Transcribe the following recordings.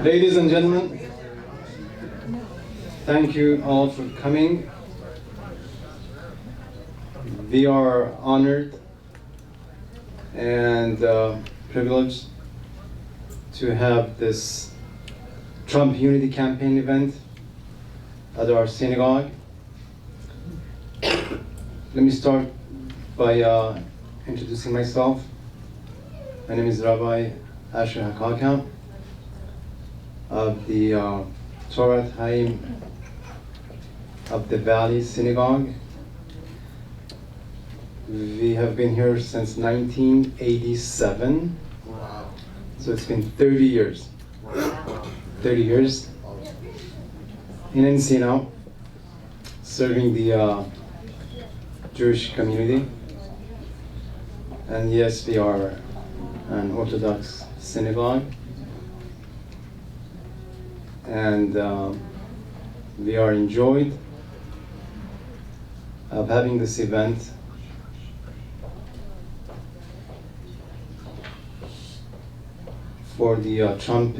Ladies and gentlemen, thank you all for coming. We are honored and privileged to have this Trump Unity Campaign event at our synagogue. Let me start by introducing myself. My name is Rabbi Asher Hakakam of the Torah Chaim of the Valley Synagogue. We have been here since 1987. Wow. So it's been 30 years. Wow. 30 years in Encino, serving the Jewish community. And yes, we are an Orthodox synagogue. And we are enjoyed of having this event for the Trump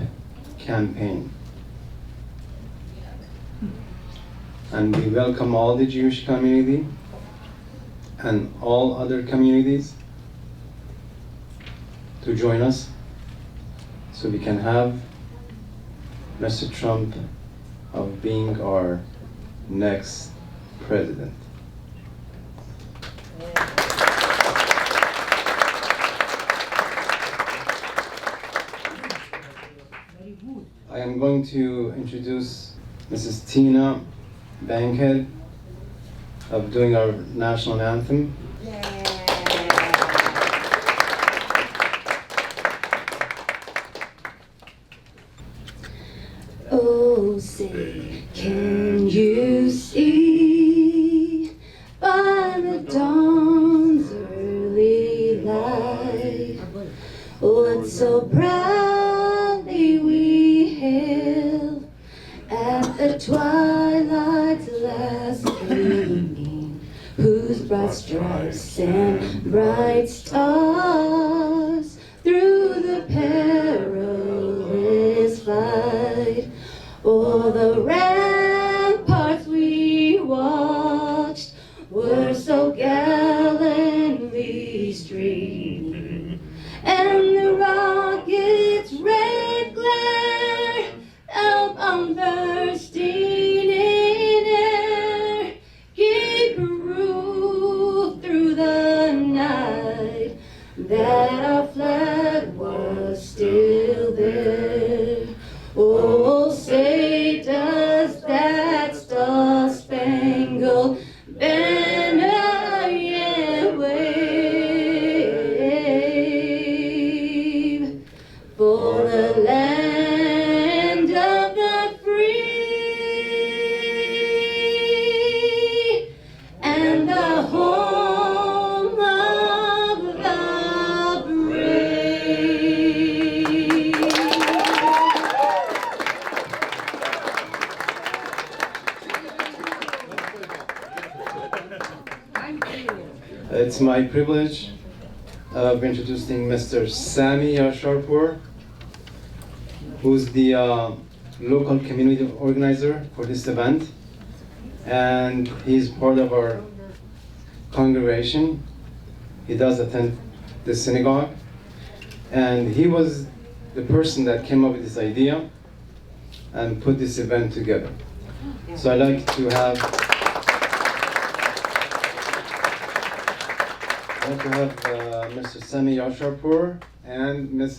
campaign. And we welcome all the Jewish community and all other communities to join us so we can have Mr. Trump of being our next president. I am going to introduce Mrs. Tina Bankhead of doing our national anthem. Oh, say, can you see by the dawn's early light what so proudly we hailed at the twilight's last gleaming, whose broad stripes and bright stars through the perilous fight. All the ramparts we watched were so gallantly streaming, and the rockets' red glare outbound bursting in air gave proof through the night that our flag was still there. Oh, say does that star-spangled banner yet wave for the land of the free and the home of the brave. It's my privilege of introducing Mr. Sami Yasharpour, who's the local community organizer for this event, and he's part of our congregation. He does attend the synagogue, and he was the person that came up with this idea and put this event together. So I'd like to have Mr. Sami Yasharpour and Miss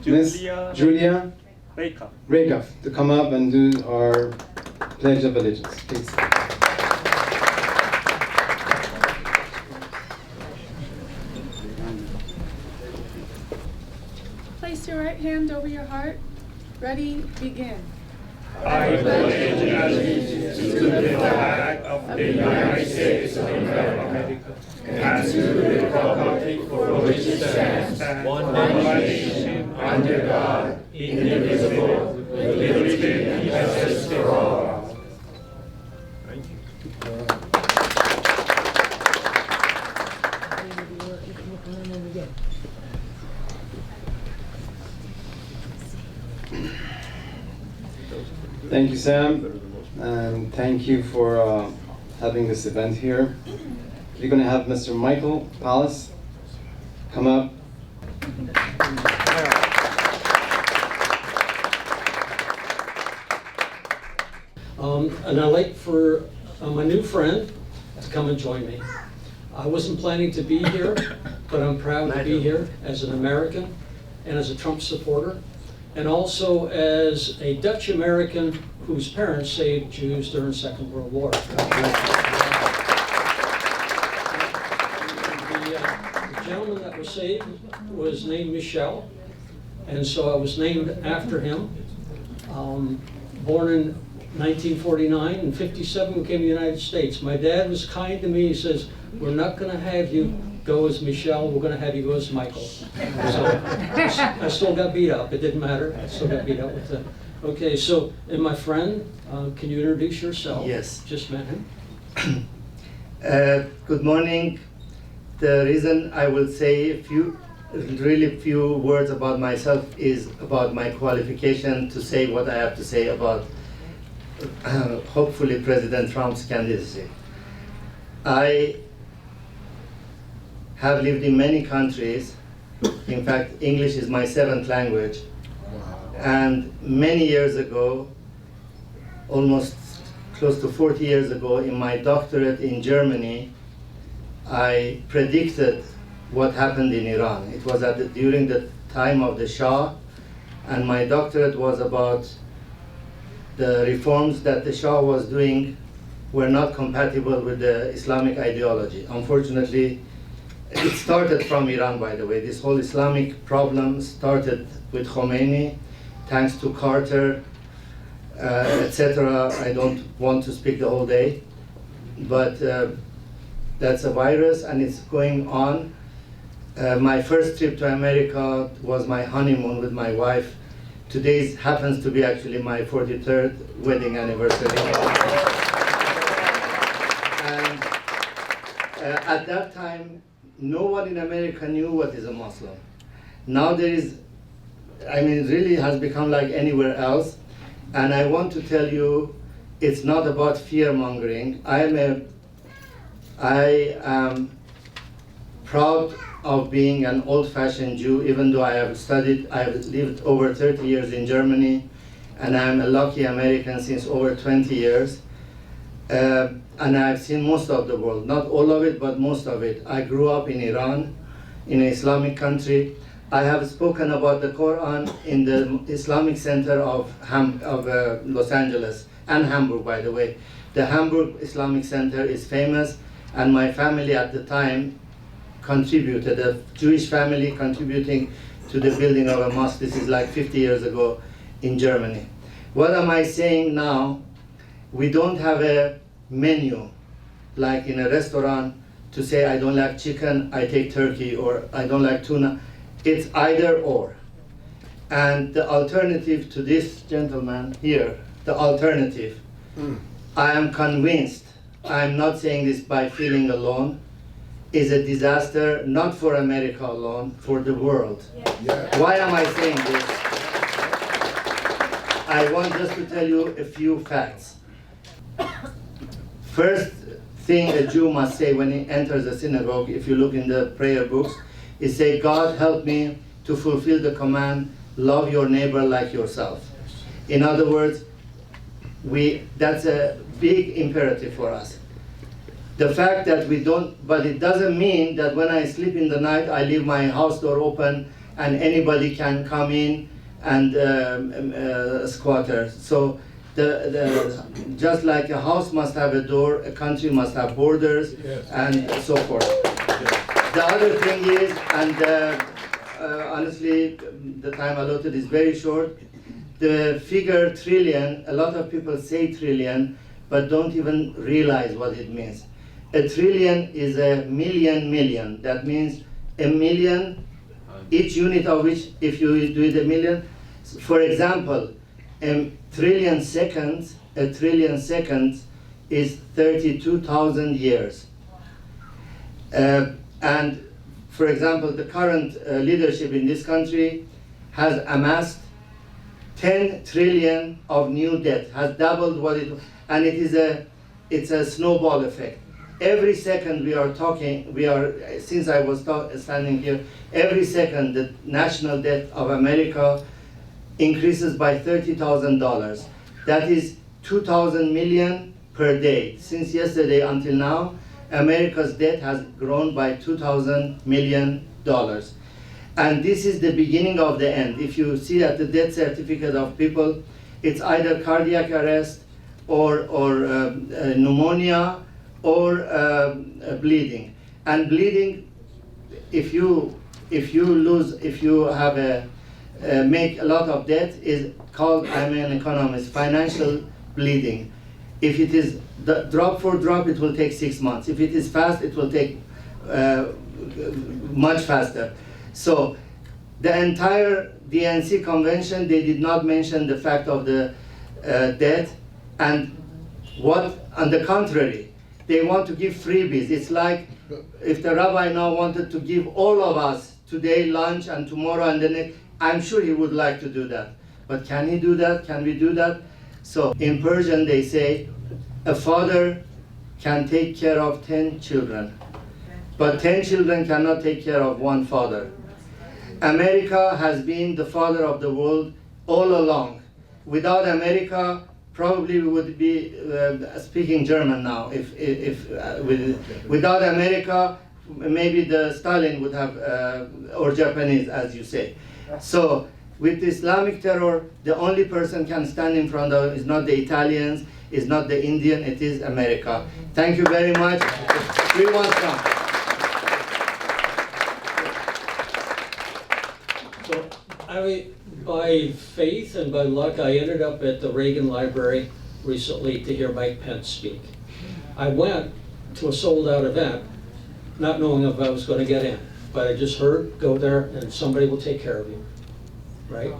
Julia Rekaf to come up and do our Pledge of Allegiance, please. Place your right hand over your heart. Ready, begin. I pledge allegiance to the flag of the United States of America and to the republic for which it stands, one nation, under God, indivisible, with liberty and justice for all. Thank you. Thank you, Sam, and thank you for having this event here. We're going to have Mr. Michael Palace come up. And I'd like for my new friend to come and join me. I wasn't planning to be here, but I'm proud to be here as an American and as a Trump supporter, and also as a Dutch American whose parents saved Jews during the Second World War. The gentleman that was saved was named Michel, and so I was named after him. Born in 1949, and 57 we came to the United States. My dad was kind to me. He says, "We're not going to have you go as Michel, we're going to have you go as Michael." So I still got beat up. It didn't matter. I still got beat up with that. Okay, so, and my friend, can you introduce yourself? Yes. Just met him. Good morning. The reason I will say really few words about myself is about my qualification to say what I have to say about hopefully President Trump's candidacy. I have lived in many countries. In fact, English is my 7th language. And many years ago, almost close to 40 years ago, in my doctorate in Germany, I predicted what happened in Iran. It was during the time of the Shah, and my doctorate was about the reforms that the Shah was doing were not compatible with the Islamic ideology. Unfortunately, it started from Iran, by the way. This whole Islamic problem started with Khomeini, thanks to Carter, etc. I don't want to speak the whole day, but that's a virus and it's going on. My first trip to America was my honeymoon with my wife. Today happens to be actually my 43rd wedding anniversary. And at that time, no one in America knew what is a Muslim. Now there is, I mean, it really has become like anywhere else. And I want to tell you, it's not about fear mongering. I am proud of being an old-fashioned Jew, even though I have lived over 30 years in Germany, and I'm a lucky American since over 20 years. And I've seen most of the world, not all of it, but most of it. I grew up in Iran, in an Islamic country. I have spoken about the Quran in the Islamic Center of Los Angeles, and Hamburg, by the way. The Hamburg Islamic Center is famous, and my family at the time contributed, a Jewish family contributing to the building of a mosque. This is like 50 years ago in Germany. What am I saying now? We don't have a menu like in a restaurant to say I don't like chicken, I take turkey, or I don't like tuna. It's either or. And the alternative to this gentleman here, the alternative, I am convinced, I'm not saying this by feeling alone, is a disaster, not for America alone, for the world. Yeah. Why am I saying this? I want just to tell you a few facts. First thing a Jew must say when he enters a synagogue, if you look in the prayer books, is say, "God help me to fulfill the command, love your neighbor like yourself." In other words, that's a big imperative for us. The fact that we don't, but it doesn't mean that when I sleep in the night, I leave my house door open and anybody can come in and squatter. So just like a house must have a door, a country must have borders, yes, and so forth. Yes. The other thing is, and honestly, the time allotted is very short, the figure trillion, a lot of people say trillion, but don't even realize what it means. A trillion is a million. That means a million, each unit of which, if you do it a million, for example, a trillion seconds is 32,000 years. And for example, the current leadership in this country has amassed 10 trillion of new debt, has doubled what it, and it's a snowball effect. Every second since I was standing here, every second the national debt of America increases by $30,000. That is 2,000 million per day. Since yesterday until now, America's debt has grown by $2,000 million. And this is the beginning of the end. If you see at the death certificate of people, it's either cardiac arrest or pneumonia or bleeding. And bleeding, if you have make a lot of debt, is called, I'm an economist, financial bleeding. If it is drop for drop, it will take 6 months. If it is fast, it will take much faster. So the entire DNC convention, they did not mention the fact of the debt, and on the contrary, they want to give freebies. It's like if the rabbi now wanted to give all of us today lunch and tomorrow and the next, I'm sure he would like to do that. But can he do that? Can we do that? So in Persian they say, a father can take care of 10 children, but 10 children cannot take care of one father. America has been the father of the world all along. Without America, probably we would be speaking German now. Without America, maybe the Stalin would have, or Japanese, as you say. So with Islamic terror, the only person can stand in front of is not the Italians, is not the Indian, it is America. Thank you very much. We want Trump. So by faith and by luck, I ended up at the Reagan Library recently to hear Mike Pence speak. I went to a sold-out event, not knowing if I was going to get in, but I just heard, go there and somebody will take care of you, right?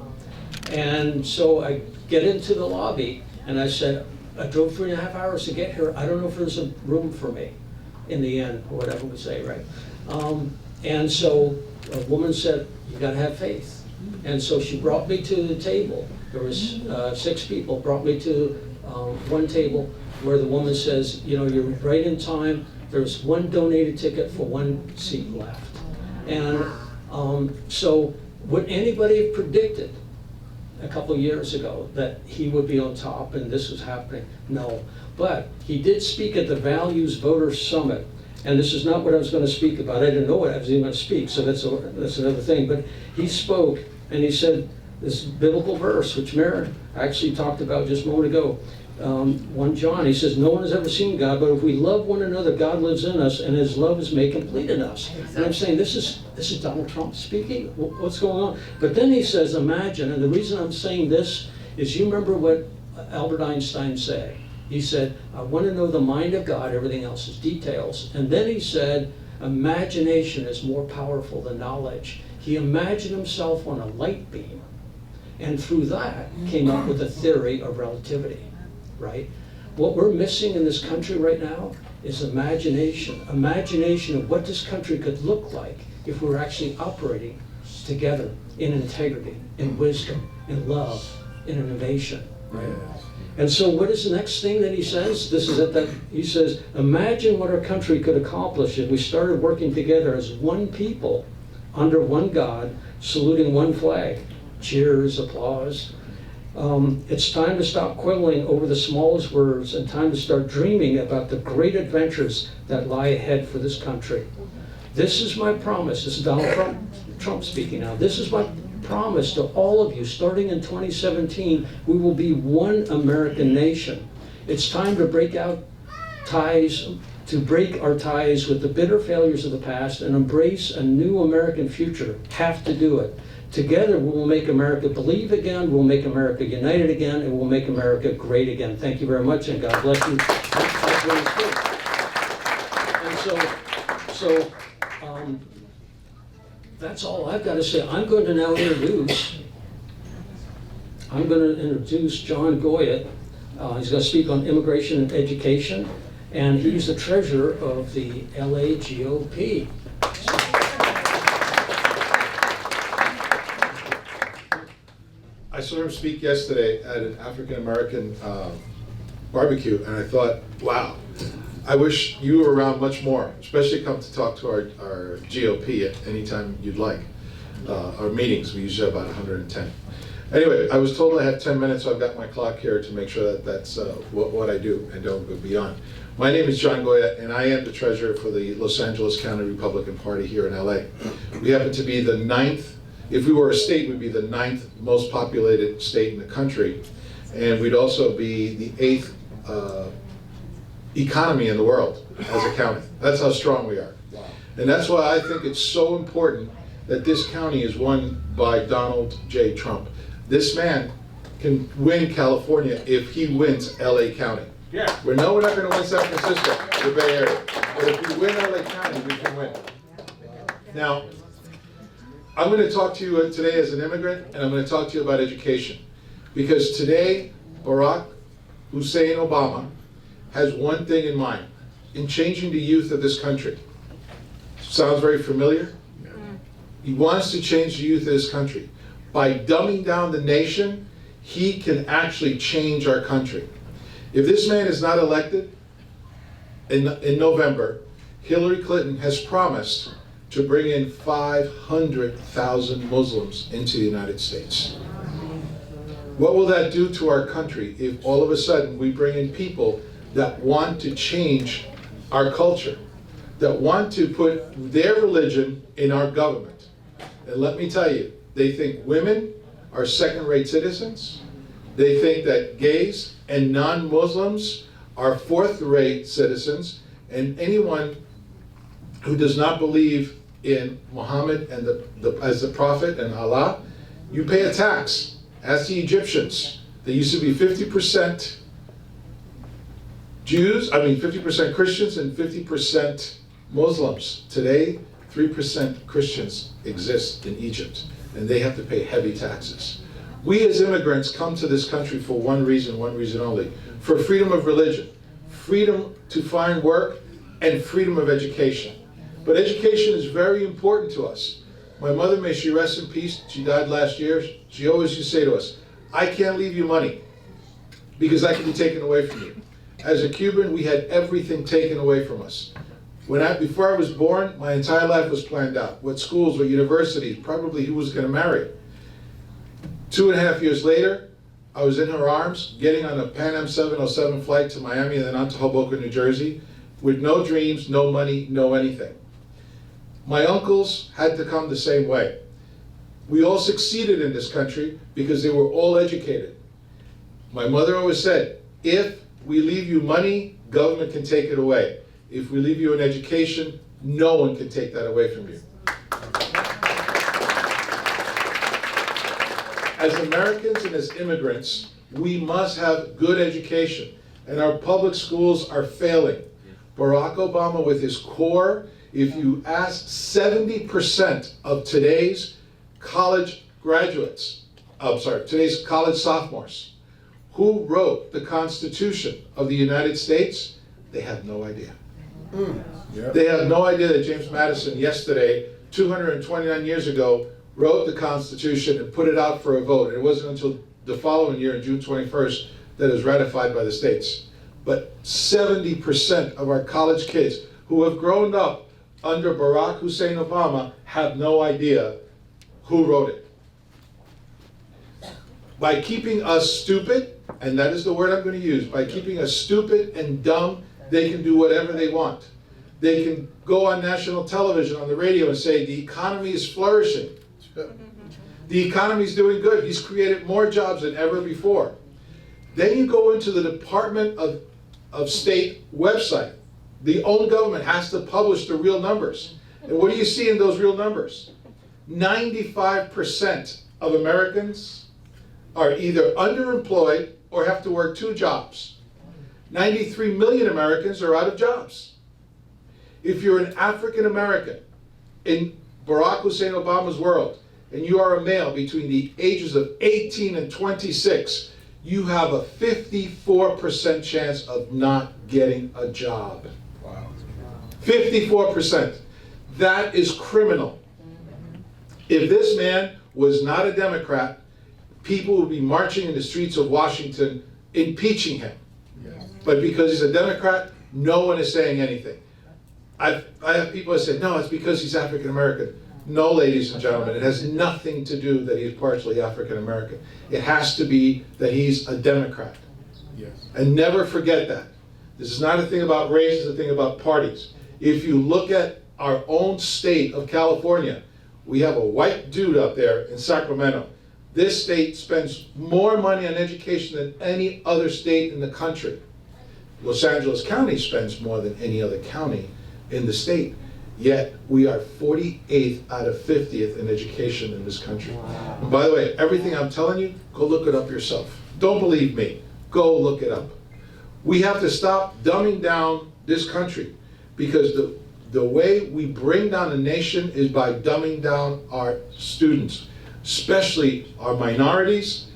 And so I get into the lobby and I said, I drove 3.5 hours to get here. I don't know if there's a room for me in the end, or whatever we say, right? And so a woman said, you gotta have faith. And so she brought me to the table. There was 6 people, brought me to one table where the woman says, you know, you're right in time. There's one donated ticket for 1 seat left. And so would anybody have predicted a couple years ago that he would be on top and this was happening? No. But he did speak at the Values Voters Summit. And this is not what I was going to speak about. I didn't know what I was even going to speak, so that's another thing. But he spoke, and he said this biblical verse, which Mayor actually talked about just a moment ago, 1 John, he says, no one has ever seen God, but if we love one another, God lives in us, and his love is made complete in us. And I'm saying, this is Donald Trump speaking? What's going on? But then he says, imagine, and the reason I'm saying this is, you remember what Albert Einstein said. He said, I want to know the mind of God, everything else is details. And then he said, imagination is more powerful than knowledge. He imagined himself on a light beam, and through that came up with a theory of relativity, right? What we're missing in this country right now is imagination. Imagination of what this country could look like if we were actually operating together in integrity, in wisdom, in love, in innovation, right? And so what is the next thing that he says? This is he says, imagine what our country could accomplish if we started working together as one people, under one God, saluting one flag. Cheers, applause. It's time to stop quibbling over the smallest words and time to start dreaming about the great adventures that lie ahead for this country. This is my promise. This is Donald Trump speaking now. This is my promise to all of you, starting in 2017, we will be one American nation. It's time to break our ties with the bitter failures of the past and embrace a new American future. Have to do it. Together we will make America believe again, we'll make America united again, and we'll make America great again. Thank you very much, and God bless you. And that's all I've got to say. I'm going to now introduce John Goyette. He's going to speak on immigration and education, and he's the treasurer of the LA GOP. I saw him speak yesterday at an African American barbecue, and I thought, wow, I wish you were around much more, especially come to talk to our GOP at any time you'd like. Our meetings, we usually have about 110. Anyway, I was told I had 10 minutes, so I've got my clock here to make sure that that's what I do and don't go beyond. My name is John Goya, and I am the treasurer for the Los Angeles County Republican Party here in LA. We happen to be the 9th, if we were a state, we'd be the 9th most populated state in the country, and we'd also be the 8th economy in the world as a county. That's how strong we are. And that's why I think it's so important that this county is won by Donald J. Trump. This man can win California if he wins LA County. Yeah. We're not going to win San Francisco, the Bay Area. But if we win LA County, we can win. Now, I'm going to talk to you today as an immigrant, and I'm going to talk to you about education. Because today, Barack Hussein Obama has one thing in mind, in changing the youth of this country. Sounds very familiar? He wants to change the youth of this country. By dumbing down the nation, he can actually change our country. If this man is not elected in November, Hillary Clinton has promised to bring in 500,000 Muslims into the United States. What will that do to our country if all of a sudden we bring in people that want to change our culture, that want to put their religion in our government? And let me tell you, they think women are second-rate citizens. They think that gays and non-Muslims are fourth-rate citizens, and anyone who does not believe in Muhammad and as the prophet and Allah, you pay a tax. As the Egyptians, they used to be 50% Jews, 50% Christians and 50% Muslims. Today, 3% Christians exist in Egypt, and they have to pay heavy taxes. We as immigrants come to this country for one reason only, for freedom of religion, freedom to find work, and freedom of education. But education is very important to us. My mother, may she rest in peace, she died last year, she always used to say to us, I can't leave you money because that can be taken away from you. As a Cuban, we had everything taken away from us. Before I was born, my entire life was planned out. What schools, what universities, probably who was going to marry. 2.5 years later, I was in her arms, getting on a Pan Am 707 flight to Miami and then on to Hoboken, New Jersey, with no dreams, no money, no anything. My uncles had to come the same way. We all succeeded in this country because they were all educated. My mother always said, if we leave you money, government can take it away. If we leave you an education, no one can take that away from you. As Americans and as immigrants, we must have good education, and our public schools are failing. Barack Obama, with his core, if you ask 70% of today's college graduates, today's college sophomores, who wrote the Constitution of the United States, they have no idea. They have no idea that James Madison yesterday, 229 years ago, wrote the Constitution and put it out for a vote. And it wasn't until the following year, on June 21st, that it was ratified by the states. But 70% of our college kids who have grown up under Barack Hussein Obama have no idea who wrote it. By keeping us stupid, and that is the word I'm going to use, by keeping us stupid and dumb, they can do whatever they want. They can go on national television, on the radio, and say the economy is flourishing. The economy is doing good. He's created more jobs than ever before. Then you go into the Department of State website. The own government has to publish the real numbers. And what do you see in those real numbers? 95% of Americans are either underemployed or have to work 2 jobs. 93 million Americans are out of jobs. If you're an African American in Barack Hussein Obama's world, and you are a male between the ages of 18 and 26, you have a 54% chance of not getting a job. Wow. 54%. That is criminal. If this man was not a Democrat, people would be marching in the streets of Washington impeaching him. But because he's a Democrat, no one is saying anything. I have people that say, no, it's because he's African American. No, ladies and gentlemen, it has nothing to do that he's partially African American. It has to be that he's a Democrat. Yes. And never forget that. This is not a thing about race, it's a thing about parties. If you look at our own state of California, we have a white dude up there in Sacramento. This state spends more money on education than any other state in the country. Los Angeles County spends more than any other county in the state. Yet we are 48th out of 50th in education in this country. And by the way, everything I'm telling you, go look it up yourself. Don't believe me, go look it up. We have to stop dumbing down this country, because the way we bring down a nation is by dumbing down our students, especially our minorities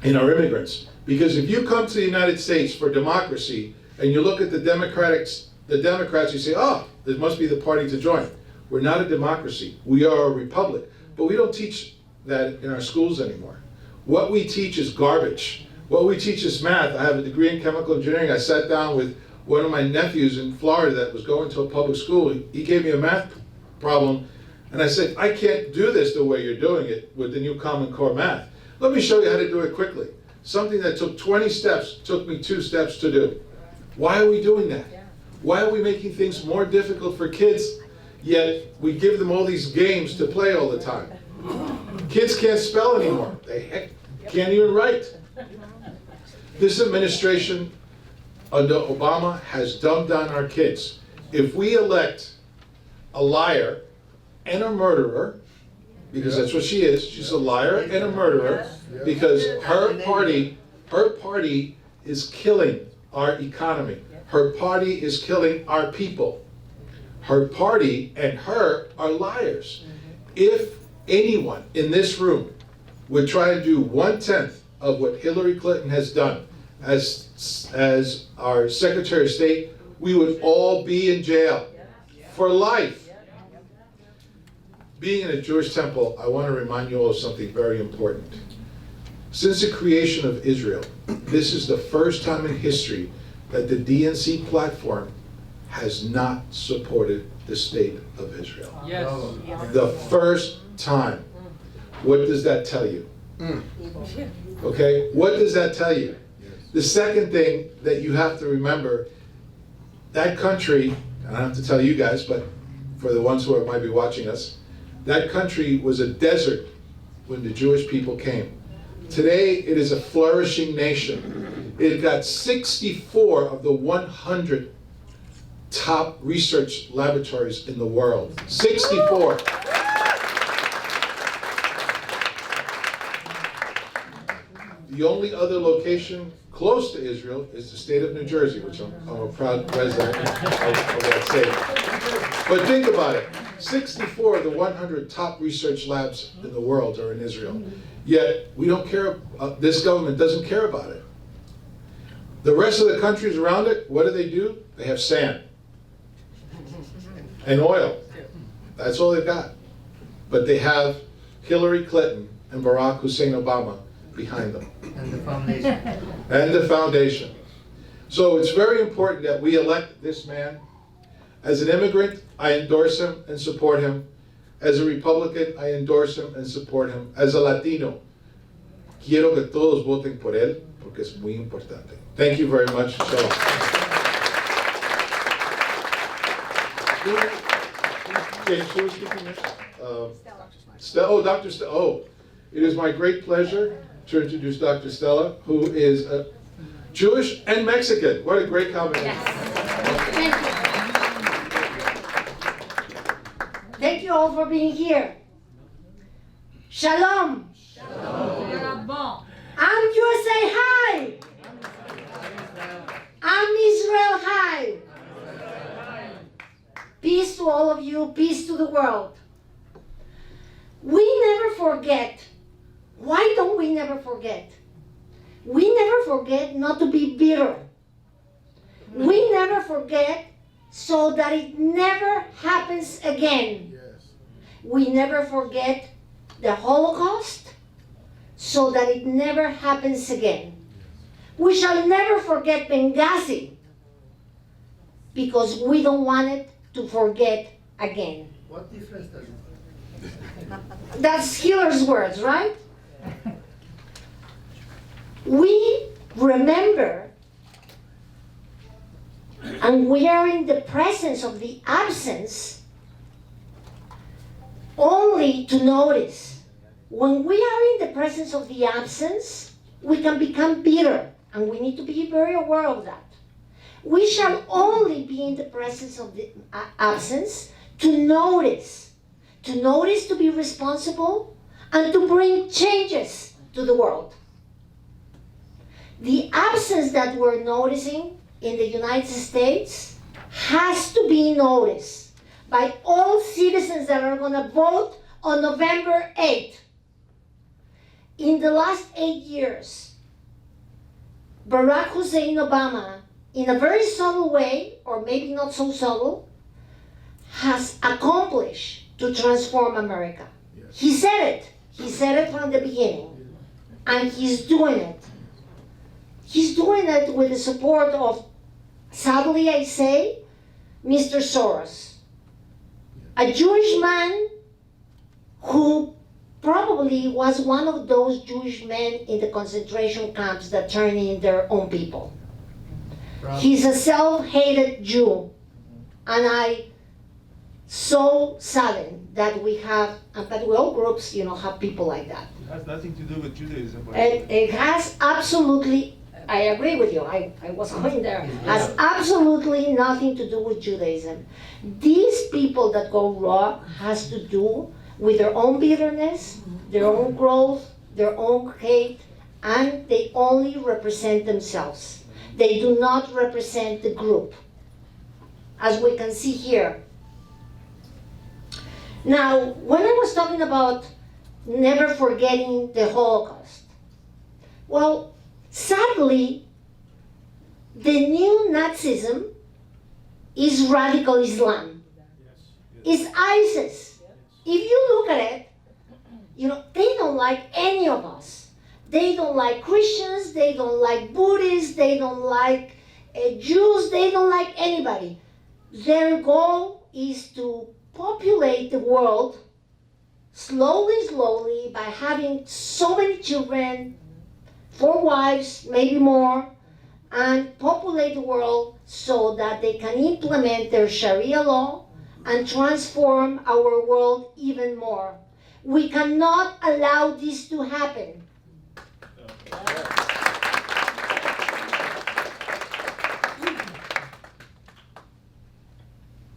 and our immigrants. Because if you come to the United States for democracy and you look at the Democrats, you say, oh, this must be the party to join. We're not a democracy, we are a republic. But we don't teach that in our schools anymore. What we teach is garbage. What we teach is math. I have a degree in chemical engineering. I sat down with one of my nephews in Florida that was going to a public school. He gave me a math problem, and I said, I can't do this the way you're doing it with the new Common Core math. Let me show you how to do it quickly. Something that took 20 steps took me 2 steps to do. Why are we doing that? Why are we making things more difficult for kids, yet we give them all these games to play all the time? Kids can't spell anymore. They can't even write. This administration under Obama has dumbed down our kids. If we elect a liar and a murderer, because that's what she is, she's a liar and a murderer, because her party is killing our economy. Her party is killing our people. Her party and her are liars. If anyone in this room would try and do 1/10 of what Hillary Clinton has done as our Secretary of State, we would all be in jail for life. Being in a Jewish temple, I want to remind you all of something very important. Since the creation of Israel, this is the first time in history that the DNC platform has not supported the state of Israel. Yes. The first time. What does that tell you? Okay, what does that tell you? The second thing that you have to remember, that country, and I don't have to tell you guys, but for the ones who might be watching us, that country was a desert when the Jewish people came. Today, it is a flourishing nation. It got 64 of the 100 top research laboratories in the world. 64. The only other location close to Israel is the state of New Jersey, which I'm a proud resident of that state. But think about it. 64 of the 100 top research labs in the world are in Israel. Yet, we don't care, this government doesn't care about it. The rest of the countries around it, what do? They have sand and oil. That's all they've got. But they have Hillary Clinton and Barack Hussein Obama behind them. And the foundation. And the foundation. So it's very important that we elect this man. As an immigrant, I endorse him and support him. As a Republican, I endorse him and support him. As a Latino, quiero que todos voten por él, porque es muy importante. Thank you very much. Shalom. Okay, who is speaking next? Dr. Stella. Oh, it is my great pleasure to introduce Dr. Stella, who is Jewish and Mexican. What a great combination. Thank you. Thank you all for being here. Shalom. Shalom. I'm USA High. I'm Israel High. Peace to all of you, peace to the world. We never forget. Why don't we never forget? We never forget not to be bitter. We never forget so that it never happens again. We never forget the Holocaust, so that it never happens again. We shall never forget Benghazi because we don't want it to forget again. What difference does it make? That's Hitler's words, right? We remember, and we are in the presence of the absence only to notice. When we are in the presence of the absence, we can become bitter, and we need to be very aware of that. We shall only be in the presence of the absence to notice, to be responsible, and to bring changes to the world. The absence that we're noticing in the United States has to be noticed by all citizens that are going to vote on November 8th. In the last 8 years, Barack Hussein Obama, in a very subtle way, or maybe not so subtle, has accomplished to transform America. Yes. He said it. He said it from the beginning. And he's doing it. He's doing it with the support of, sadly I say, Mr. Soros, a Jewish man who probably was one of those Jewish men in the concentration camps that turned in their own people. He's a self-hated Jew, and I so saddened that we have, but we all groups, have people like that. It has nothing to do with Judaism. It has absolutely, I agree with you, I was going there, has absolutely nothing to do with Judaism. These people that go raw has to do with their own bitterness, their own growth, their own hate, and they only represent themselves. They do not represent the group, as we can see here. Now, when I was talking about never forgetting the Holocaust, well, sadly, the new Nazism is radical Islam. It's ISIS. If you look at it, they don't like any of us. They don't like Christians, they don't like Buddhists, they don't like Jews, they don't like anybody. Their goal is to populate the world slowly by having so many children, 4 wives, maybe more, and populate the world so that they can implement their Sharia law and transform our world even more. We cannot allow this to happen.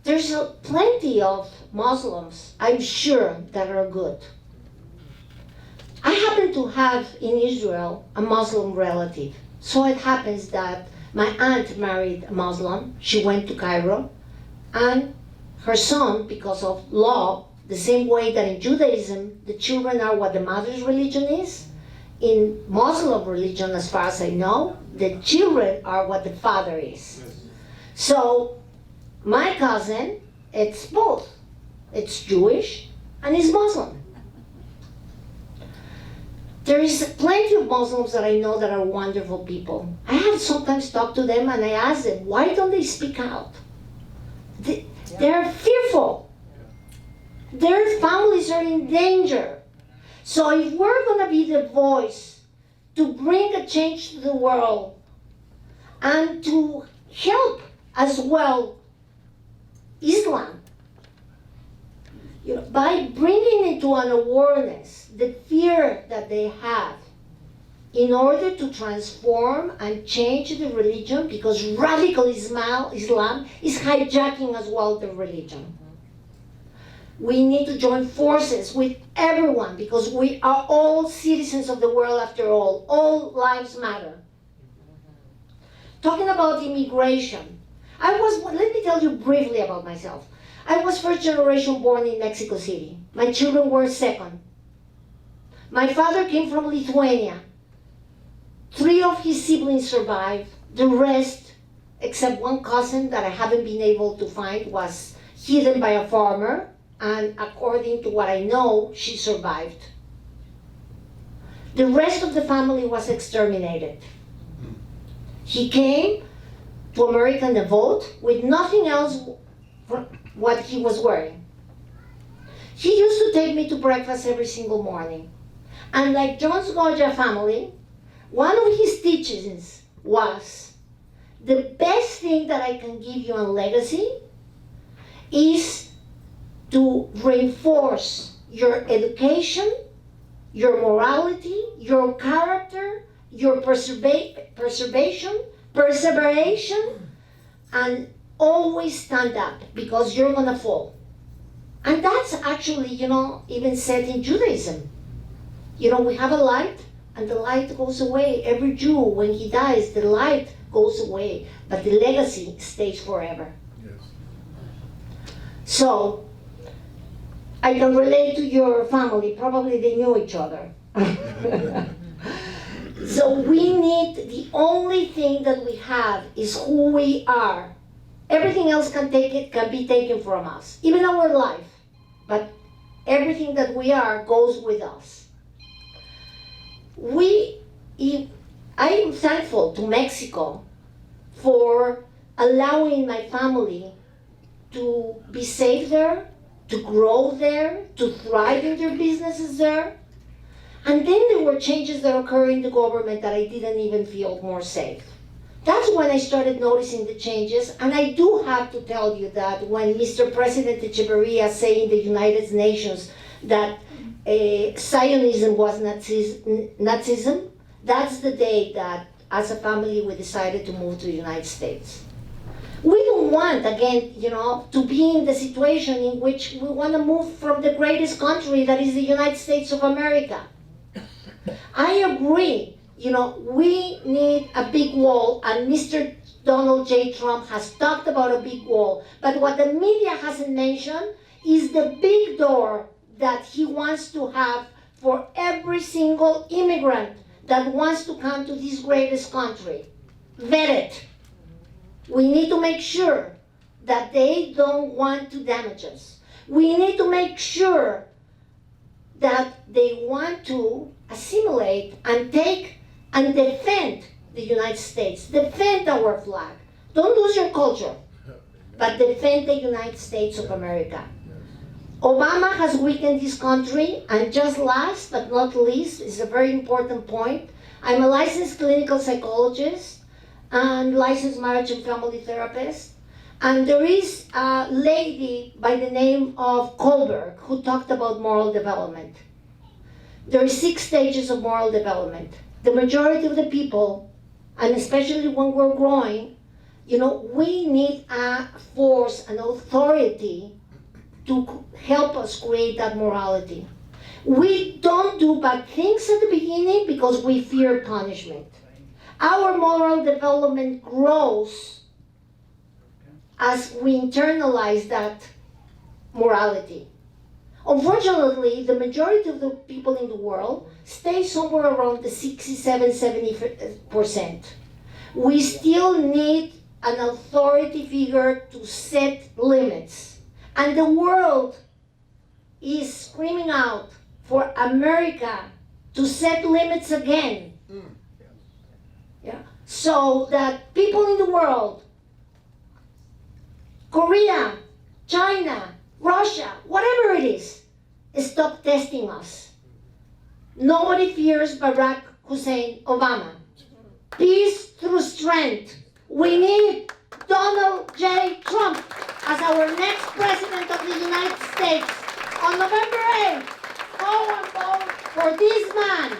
There's plenty of Muslims, I'm sure, that are good. I happen to have in Israel a Muslim relative. So it happens that my aunt married a Muslim. She went to Cairo, and her son, because of law, the same way that in Judaism, the children are what the mother's religion is, in Muslim religion, as far as I know, the children are what the father is. So my cousin, it's both. It's Jewish and it's Muslim. There is plenty of Muslims that I know that are wonderful people. I have sometimes talked to them and I ask them, why don't they speak out? They're fearful. Their families are in danger. So if we're going to be the voice to bring a change to the world and to help as well Islam, by bringing into an awareness the fear that they have in order to transform and change the religion, because radical Islam is hijacking as well the religion. We need to join forces with everyone because we are all citizens of the world after all. All lives matter. Talking about immigration, let me tell you briefly about myself. I was first generation born in Mexico City. My children were second. My father came from Lithuania. 3 of his siblings survived. The rest, except one cousin that I haven't been able to find, was hidden by a farmer. And according to what I know, she survived. The rest of the family was exterminated. He came to America in a boat with nothing else from what he was wearing. He used to take me to breakfast every single morning. And like John's Goya family, one of his teachings was, the best thing that I can give you on legacy is to reinforce your education, your morality, your character, your perseveration, and always stand up because you're gonna fall. And that's actually, even said in Judaism. We have a light, and the light goes away. Every Jew, when he dies, the light goes away, but the legacy stays forever. Yes. So, I can relate to your family. Probably they knew each other. So we need, the only thing that we have is who we are. Everything else can be taken from us, even our life. But everything that we are goes with us. I am thankful to Mexico for allowing my family to be safe there, to grow there, to thrive in their businesses there. And then there were changes that occurred in the government that I didn't even feel more safe. That's when I started noticing the changes, and I do have to tell you that when Mr. President Echeverria said in the United Nations that Zionism was Nazism, that's the day that, as a family, we decided to move to the United States. We don't want, again, to be in the situation in which we want to move from the greatest country that is the United States of America. I agree, we need a big wall, and Mr. Donald J. Trump has talked about a big wall, but what the media hasn't mentioned is the big door that he wants to have for every single immigrant that wants to come to this greatest country. Vetted. We need to make sure that they don't want to damage us. We need to make sure that they want to assimilate and take and defend the United States, defend our flag. Don't lose your culture, but defend the United States of America. Obama has weakened this country, and just last but not least, is a very important point. I'm a licensed clinical psychologist and licensed marriage and family therapist. And there is a lady by the name of Kohlberg who talked about moral development. There are 6 stages of moral development. The majority of the people, and especially when we're growing, we need a force, an authority to help us create that morality. We don't do bad things at the beginning because we fear punishment. Our moral development grows as we internalize that morality. Unfortunately, the majority of the people in the world stay somewhere around the 67-70%. We still need an authority figure to set limits. And the world is screaming out for America to set limits again. So that people in the world, Korea, China, Russia, whatever it is, stop testing us. Nobody fears Barack Hussein Obama. Peace through strength. We need Donald J. Trump as our next president of the United States. On November 8th, go and vote for this man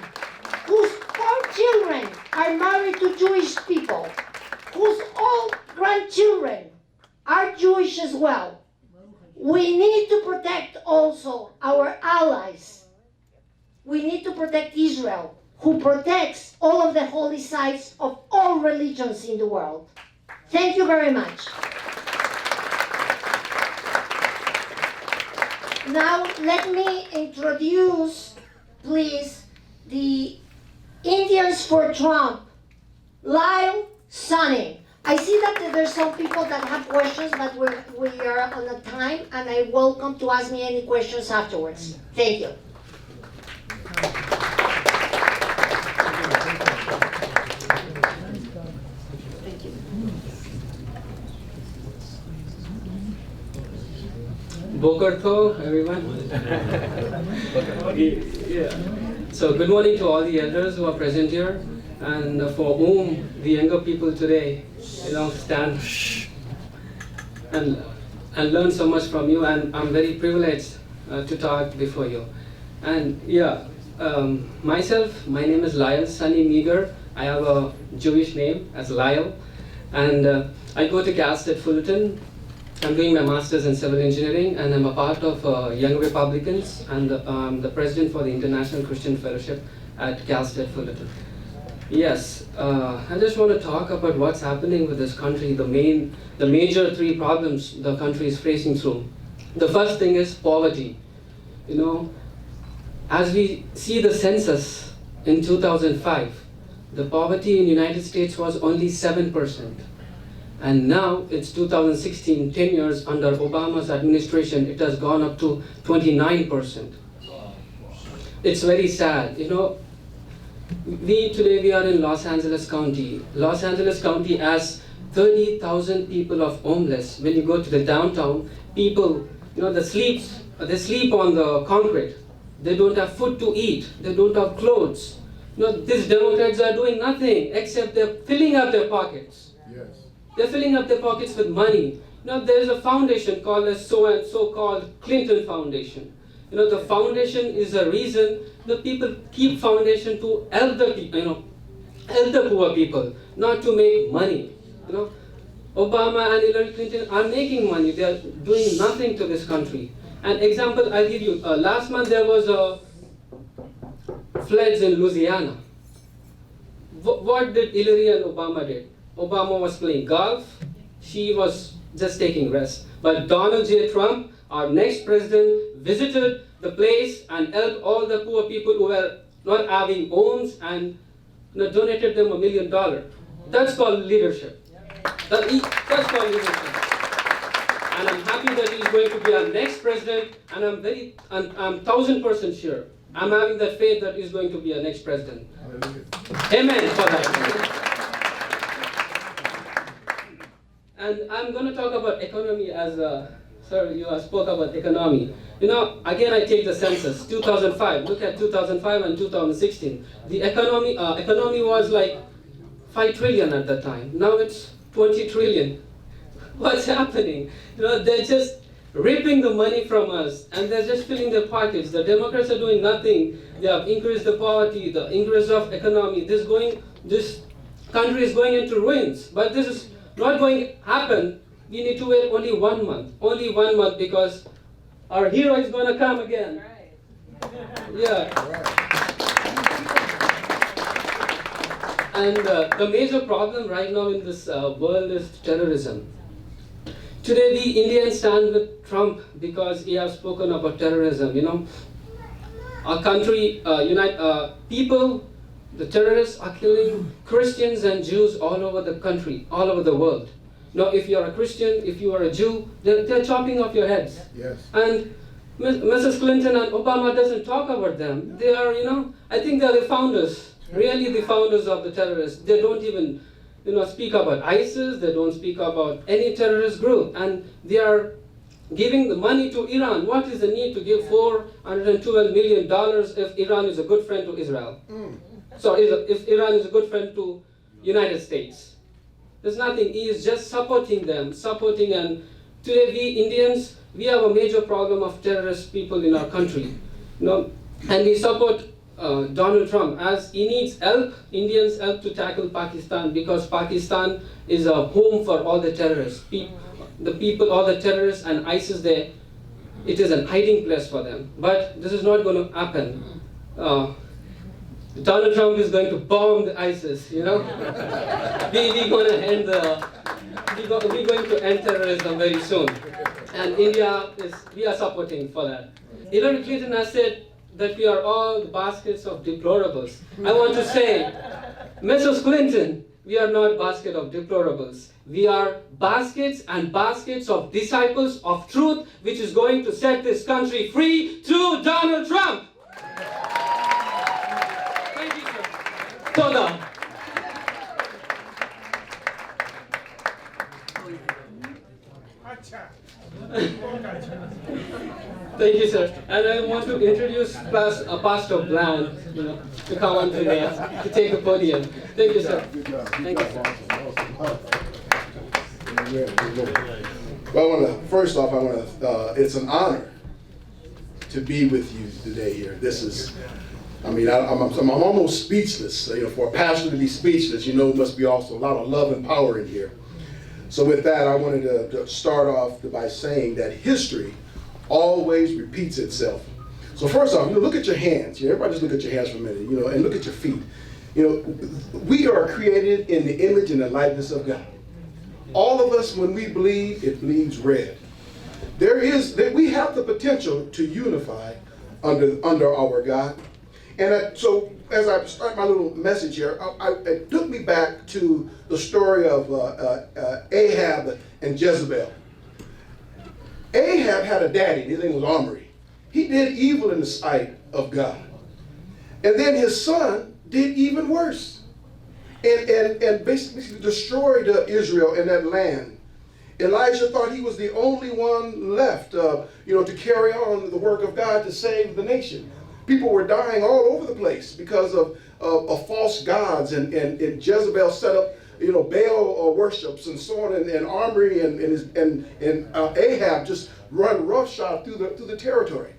whose 4 children are married to Jewish people, whose all grandchildren are Jewish as well. We need to protect also our allies. We need to protect Israel, who protects all of the holy sites of all religions in the world. Thank you very much. Now let me introduce, please, the Indians for Trump, Lyle, Sami. I see that there's some people that have questions, but we are on a time, and I welcome to ask me any questions afterwards. Thank you. Boker Tho, everyone. Yeah. So good morning to all the elders who are present here, and for whom the younger people today, stand and learn so much from you. And I'm very privileged to talk before you. And myself, my name is Lyle Sunny Meager. I have a Jewish name as Lyle, and I go to Cal State Fullerton. I'm doing my master's in civil engineering, and I'm a part of Young Republicans, and I'm the president for the International Christian Fellowship at Cal State Fullerton. Yes, I just want to talk about what's happening with this country, the major three problems the country is facing through. The first thing is poverty. As we see the census in 2005, the poverty in the United States was only 7%. And now it's 2016, 10 years under Obama's administration, it has gone up to 29%. It's very sad. Today we are in Los Angeles County. Los Angeles County has 30,000 people of homeless. When you go to the downtown, people, they sleep on the concrete. They don't have food to eat. They don't have clothes. These Democrats are doing nothing except they're filling up their pockets. Yes. They're filling up their pockets with money. There's a foundation called the so-called Clinton Foundation. The foundation is the reason the people keep foundation to help the people, help the poor people, not to make money. Obama and Hillary Clinton are making money. They are doing nothing to this country. An example I'll give you. Last month there was a floods in Louisiana. What did Hillary and Obama did? Obama was playing golf. She was just taking rest. But Donald J. Trump, our next president, visited the place and helped all the poor people who were not having homes and donated them $1 million. That's called leadership. That's called leadership. And I'm happy that he's going to be our next president, and I'm 1000% sure. I'm having that faith that he's going to be our next president. Amen for that. And I'm going to talk about economy as, sir, you spoke about economy. Again, I take the census, 2005. Look at 2005 and 2016. The economy was like 5 trillion at that time. Now it's 20 trillion. What's happening? They're just ripping the money from us, and they're just filling their pockets. The Democrats are doing nothing. They have increased the poverty, the increase of economy. This country is going into ruins. But this is not going to happen. We need to wait only 1 month. Only 1 month, because our hero is going to come again. Yeah. And the major problem right now in this world is terrorism. Today we Indians stand with Trump because he has spoken about terrorism. Our country, people, the terrorists are killing Christians and Jews all over the country, all over the world. If you're a Christian, if you are a Jew, they're chopping off your heads. Yes. And Mrs. Clinton and Obama doesn't talk about them. They are, I think they're the founders, really the founders of the terrorists. They don't even speak about ISIS, they don't speak about any terrorist group, and they are giving the money to Iran. What is the need to give $412 million if Iran is a good friend to Israel? So if Iran is a good friend to United States? There's nothing. He is just supporting them, and today we Indians, we have a major problem of terrorist people in our country. And we support Donald Trump as he needs help, Indians help to tackle Pakistan, because Pakistan is a home for all the terrorists. All the terrorists and ISIS there, it is a hiding place for them. But this is not going to happen. Donald Trump is going to bomb the ISIS, we're going to end terrorism very soon. And we are supporting for that. Hillary Clinton has said that we are all the baskets of deplorables. I want to say, Mrs. Clinton, we are not basket of deplorables. We are baskets and baskets of disciples of truth, which is going to set this country free through Donald Trump. Thank you, sir. Toda. Thank you, sir. And I want to introduce Pastor Bland, to come on today, to take the podium. Thank you, sir. Thank you, sir. Well, first off, it's an honor to be with you today here. This is, I'm almost speechless. For a pastor to be speechless, it must be also a lot of love and power in here. So with that, I wanted to start off by saying that history always repeats itself. So first off, look at your hands. Everybody just look at your hands for a minute, and look at your feet. We are created in the image and the likeness of God. All of us, when we bleed, it bleeds red. We have the potential to unify under our God. And so as I start my little message here, it took me back to the story of Ahab and Jezebel. Ahab had a daddy, his name was Omri. He did evil in the sight of God. And then his son did even worse and basically destroyed Israel and that land. Elijah thought he was the only one left, to carry on the work of God to save the nation. People were dying all over the place because of false gods, and Jezebel set up, Baal worships and so on, and Omri and Ahab just run roughshod through the territory.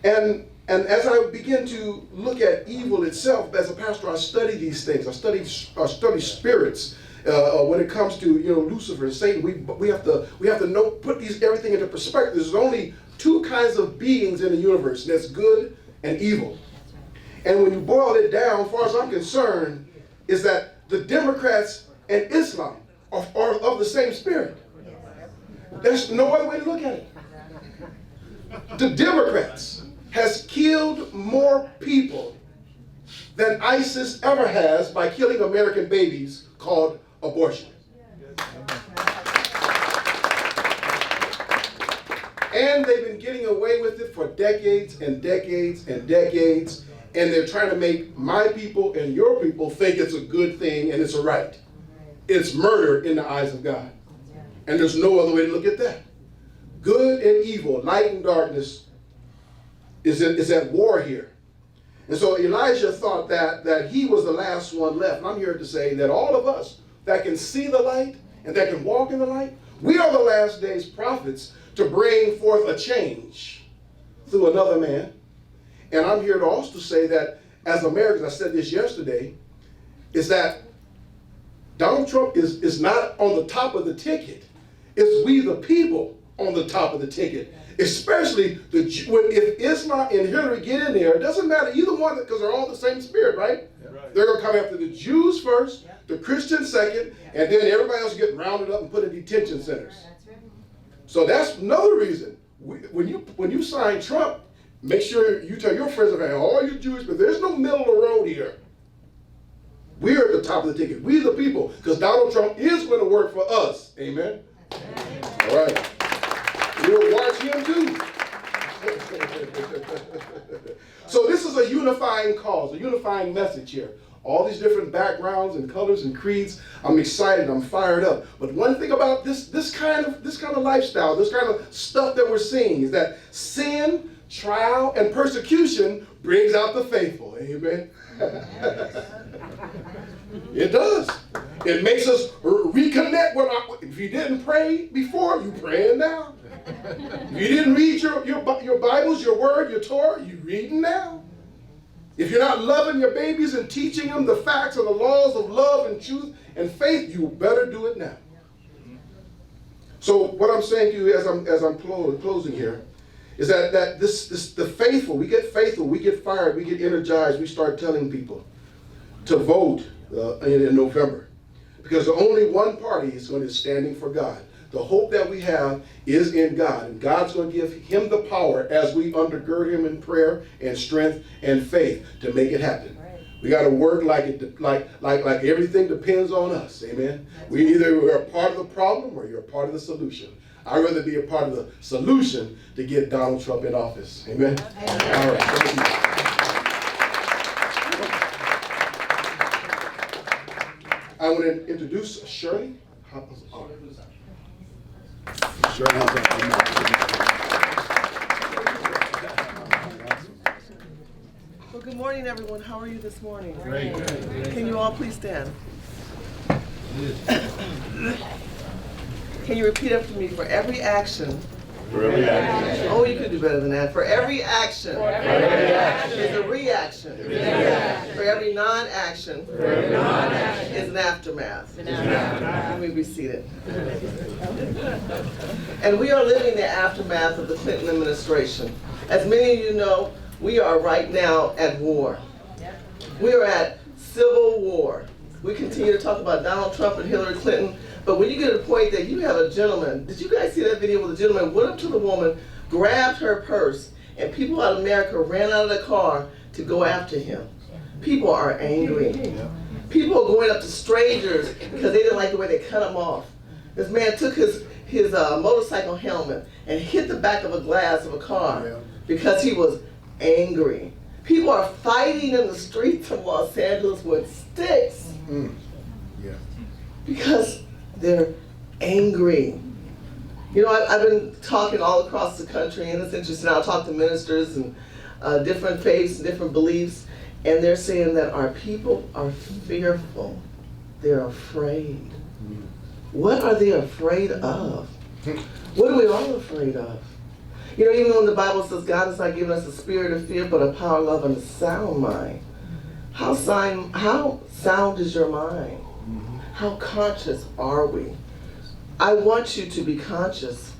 And as I begin to look at evil itself, as a pastor, I study these things. I study spirits. When it comes to Lucifer and Satan, we have to put everything into perspective. There's only two kinds of beings in the universe, and that's good and evil. And when you boil it down, as far as I'm concerned, is that the Democrats and Islam are of the same spirit. There's no other way to look at it. The Democrats has killed more people than ISIS ever has by killing American babies, called abortion. And they've been getting away with it for decades and decades and decades, and they're trying to make my people and your people think it's a good thing and it's a right. It's murder in the eyes of God. And there's no other way to look at that. Good and evil, light and darkness is at war here. And so Elijah thought that he was the last one left. And I'm here to say that all of us that can see the light and that can walk in the light, we are the last days prophets to bring forth a change through another man. And I'm here to also say that as Americans, I said this yesterday, is that Donald Trump is not on the top of the ticket. It's we the people on the top of the ticket. Especially if Islam and Hillary get in there, it doesn't matter either one, because they're all the same spirit, right? Yeah. They're going to come after the Jews first, the Christians second, and then everybody else get rounded up and put in detention centers. So that's another reason. When you sign Trump, make sure you tell your friends about all you Jewish, but there's no middle of the road here. We're at the top of the ticket. We the people, because Donald Trump is going to work for us. Amen? Amen. All right. We'll watch him too. So this is a unifying cause, a unifying message here. All these different backgrounds and colors and creeds. I'm excited. I'm fired up. But one thing about this kind of lifestyle, this kind of stuff that we're seeing, is that sin, trial, and persecution brings out the faithful. Amen. It does. It makes us reconnect. If you didn't pray before, you praying now. If you didn't read your Bibles, your word, your Torah, you reading now. If you're not loving your babies and teaching them the facts and the laws of love and truth and faith, you better do it now. So what I'm saying to you as I'm closing here is that the faithful, we get fired, we get energized, we start telling people to vote in November, because the only one party is going to be standing for God. The hope that we have is in God, and God's going to give him the power as we undergird him in prayer and strength and faith to make it happen. Right. We got to work like everything depends on us. Amen. We're a part of the problem or you're a part of the solution. I'd rather be a part of the solution to get Donald Trump in office. Amen. Amen. All right. Thank you. I want to introduce Shirley. morning, everyone. How are you this morning? Great. Can you all please stand? Can you repeat after me? For every action. For every action. Oh, you can do better than that. For every action. Is a reaction. For every non-action. Is an aftermath. Let me be seated. And we are living the aftermath of the Clinton administration. As many of you know, we are right now at war. We are at civil war. We continue to talk about Donald Trump and Hillary Clinton, but when you get to the point that you have a gentleman, did you guys see that video where the gentleman went up to the woman, grabbed her purse, and people out of America ran out of the car to go after him? People are angry. People are going up to strangers because they didn't like the way they cut him off. This man took his motorcycle helmet and hit the back of a glass of a car because he was angry. People are fighting in the streets of Los Angeles with sticks because they're angry. You know, I've been talking all across the country, and it's interesting. I'll talk to ministers and different faiths and different beliefs, and they're saying that our people are fearful. They're afraid. What are they afraid of? What are we all afraid of? You know, even when the Bible says God has not given us a spirit of fear, but a power, love, and a sound mind. How sound is your mind? How conscious are we? I want you to be conscious.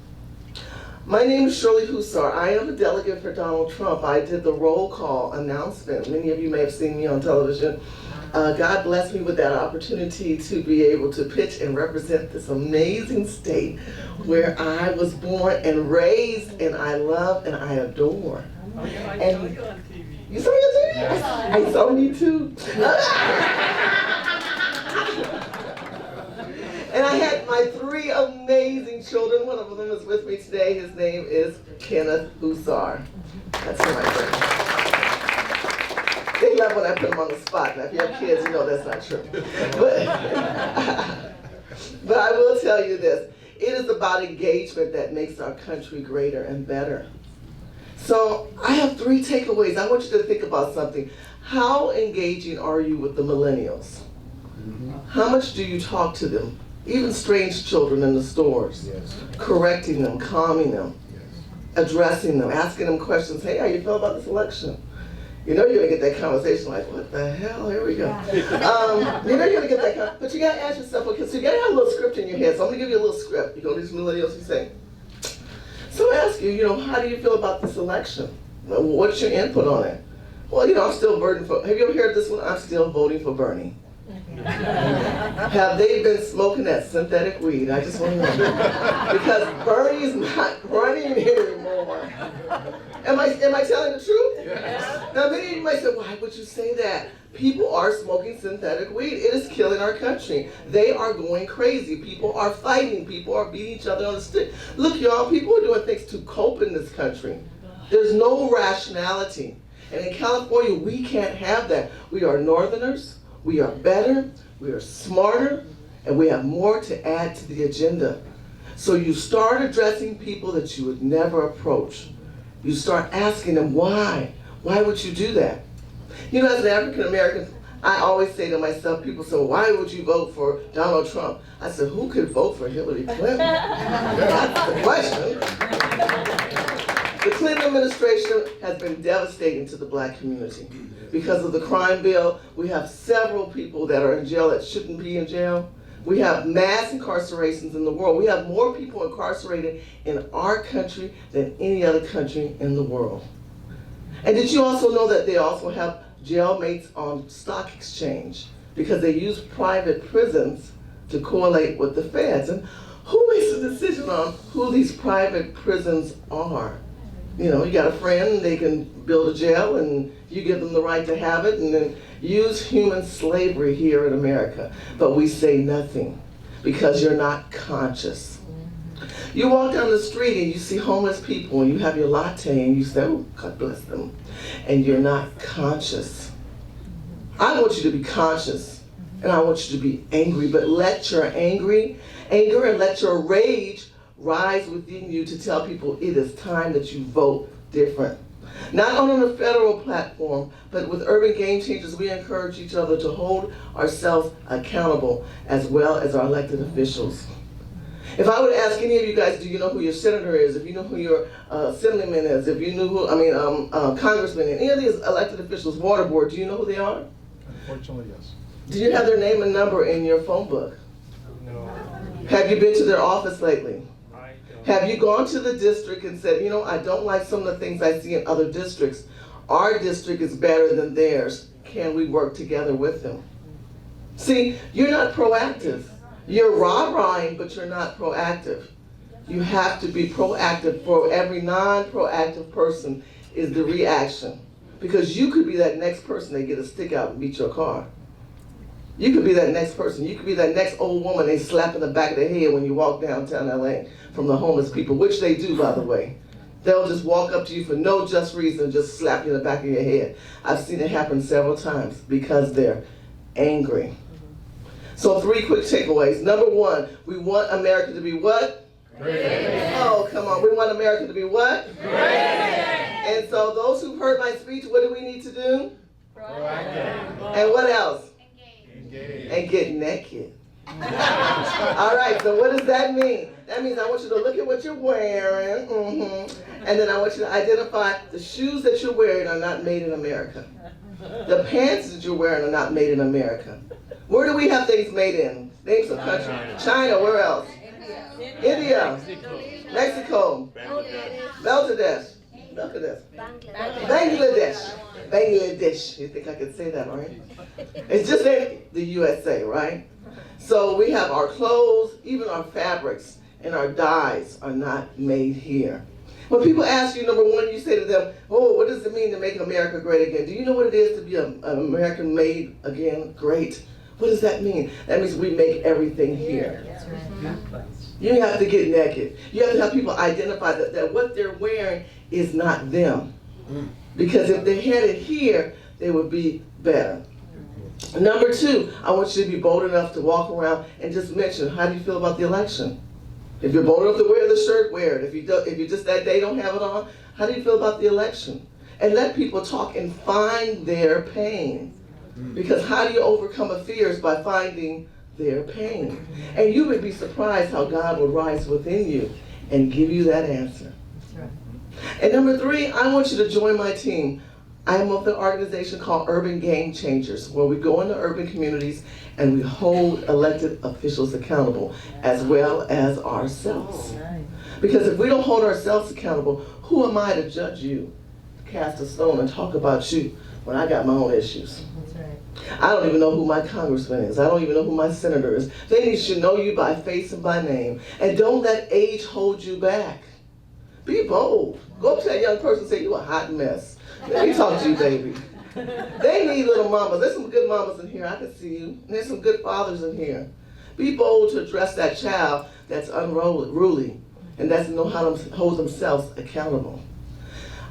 My name is Shirley Hussar. I am a delegate for Donald Trump. I did the roll call announcement. Many of you may have seen me on television. God blessed me with that opportunity to be able to pitch and represent this amazing state where I was born and raised, and I love and I adore. And you saw me on TV? I saw me too. And I had my 3 amazing children. One of them is with me today. His name is Kenneth Hussar. That's my friend. They love when I put them on the spot. Now, if you have kids, you know that's not true. But I will tell you this. It is about engagement that makes our country greater and better. So I have 3 takeaways. I want you to think about something. How engaging are you with the millennials? How much do you talk to them? Even strange children in the stores. Correcting them, calming them, addressing them, asking them questions. Hey, how you feel about this election? You know you're gonna get that conversation like, what the hell? Here we go. You know you're gonna get that, but you gotta ask yourself, okay, so you gotta have a little script in your head. So I'm gonna give you a little script. You go to these millennials and say, so I ask you, how do you feel about this election? What's your input on it? Well, I'm still voting for, have you ever heard this one? I'm still voting for Bernie. Have they been smoking that synthetic weed? I just want to know. Because Bernie's not running anymore. Am I telling the truth? Yes. Now many of you might say, why would you say that? People are smoking synthetic weed. It is killing our country. They are going crazy. People are fighting. People are beating each other on the stick. Look, y'all, people are doing things to cope in this country. There's no rationality. And in California, we can't have that. We are Northerners. We are better, we are smarter, and we have more to add to the agenda. So you start addressing people that you would never approach. You start asking them why. Why would you do that? As an African American, I always say to myself, people say, why would you vote for Donald Trump? I said, who could vote for Hillary Clinton? That's the question. The Clinton administration has been devastating to the black community. Because of the crime bill, we have several people that are in jail that shouldn't be in jail. We have mass incarcerations in the world. We have more people incarcerated in our country than any other country in the world. And did you also know that they also have jailmates on stock exchange because they use private prisons to correlate with the feds? And who makes the decision on who these private prisons are? You got a friend, they can build a jail and you give them the right to have it and then use human slavery here in America. But we say nothing because you're not conscious. You walk down the street and you see homeless people and you have your latte and you say, oh, God bless them. And you're not conscious. I want you to be conscious and I want you to be angry, but let your anger and let your rage rise within you to tell people it is time that you vote different. Not on a federal platform, but with Urban Game Changers, we encourage each other to hold ourselves accountable as well as our elected officials. If I would ask any of you guys, do you know who your senator is? If you know who your assemblyman is? If you knew who, congressman, and any of these elected officials, water board, do you know who they are? Unfortunately, yes. Do you have their name and number in your phone book? No. Have you been to their office lately? I don't. Have you gone to the district and said, you know, I don't like some of the things I see in other districts. Our district is better than theirs. Can we work together with them? See, you're not proactive. You're rah-rahing, but you're not proactive. You have to be proactive. For every non-proactive person is the reaction. Because you could be that next person they get a stick out and beat your car. You could be that next person. You could be that next old woman they slap in the back of the head when you walk downtown LA from the homeless people, which they do, by the way. They'll just walk up to you for no just reason and just slap you in the back of your head. I've seen it happen several times because they're angry. So 3 quick takeaways. Number 1, we want America to be what? Great. Oh, come on. We want America to be what? Great. And so those who've heard my speech, what do we need to do? Proactive. And what else? Engage. And get naked. All right, so what does that mean? That means I want you to look at what you're wearing, and then I want you to identify the shoes that you're wearing are not made in America. The pants that you're wearing are not made in America. Where do we have things made in? Name some country. China, where else? India. Mexico. Bangladesh. Bangladesh. You think I could say that, right? It's just in the USA, right? So we have our clothes, even our fabrics, and our dyes are not made here. When people ask you, number 1, you say to them, oh, what does it mean to make America great again? Do you know what it is to be an American made again great? What does that mean? That means we make everything here. You have to get naked. You have to have people identify that what they're wearing is not them. Because if they had it here, they would be better. Number 2, I want you to be bold enough to walk around and just mention, how do you feel about the election? If you're bold enough to wear the shirt, wear it. If you just that day don't have it on, how do you feel about the election? And let people talk and find their pain. Because how do you overcome a fear is by finding their pain. And you would be surprised how God will rise within you and give you that answer. And number 3, I want you to join my team. I am of the organization called Urban Game Changers, where we go into urban communities and we hold elected officials accountable, as well as ourselves. Because if we don't hold ourselves accountable, who am I to judge you, cast a stone and talk about you when I got my own issues? I don't even know who my congressman is. I don't even know who my senator is. They should know you by face and by name. And don't let age hold you back. Be bold. Go up to that young person and say, you a hot mess. Let me talk to you, baby. They need little mamas. There's some good mamas in here. I can see you. And there's some good fathers in here. Be bold to address that child that's unruly and doesn't know how to hold themselves accountable.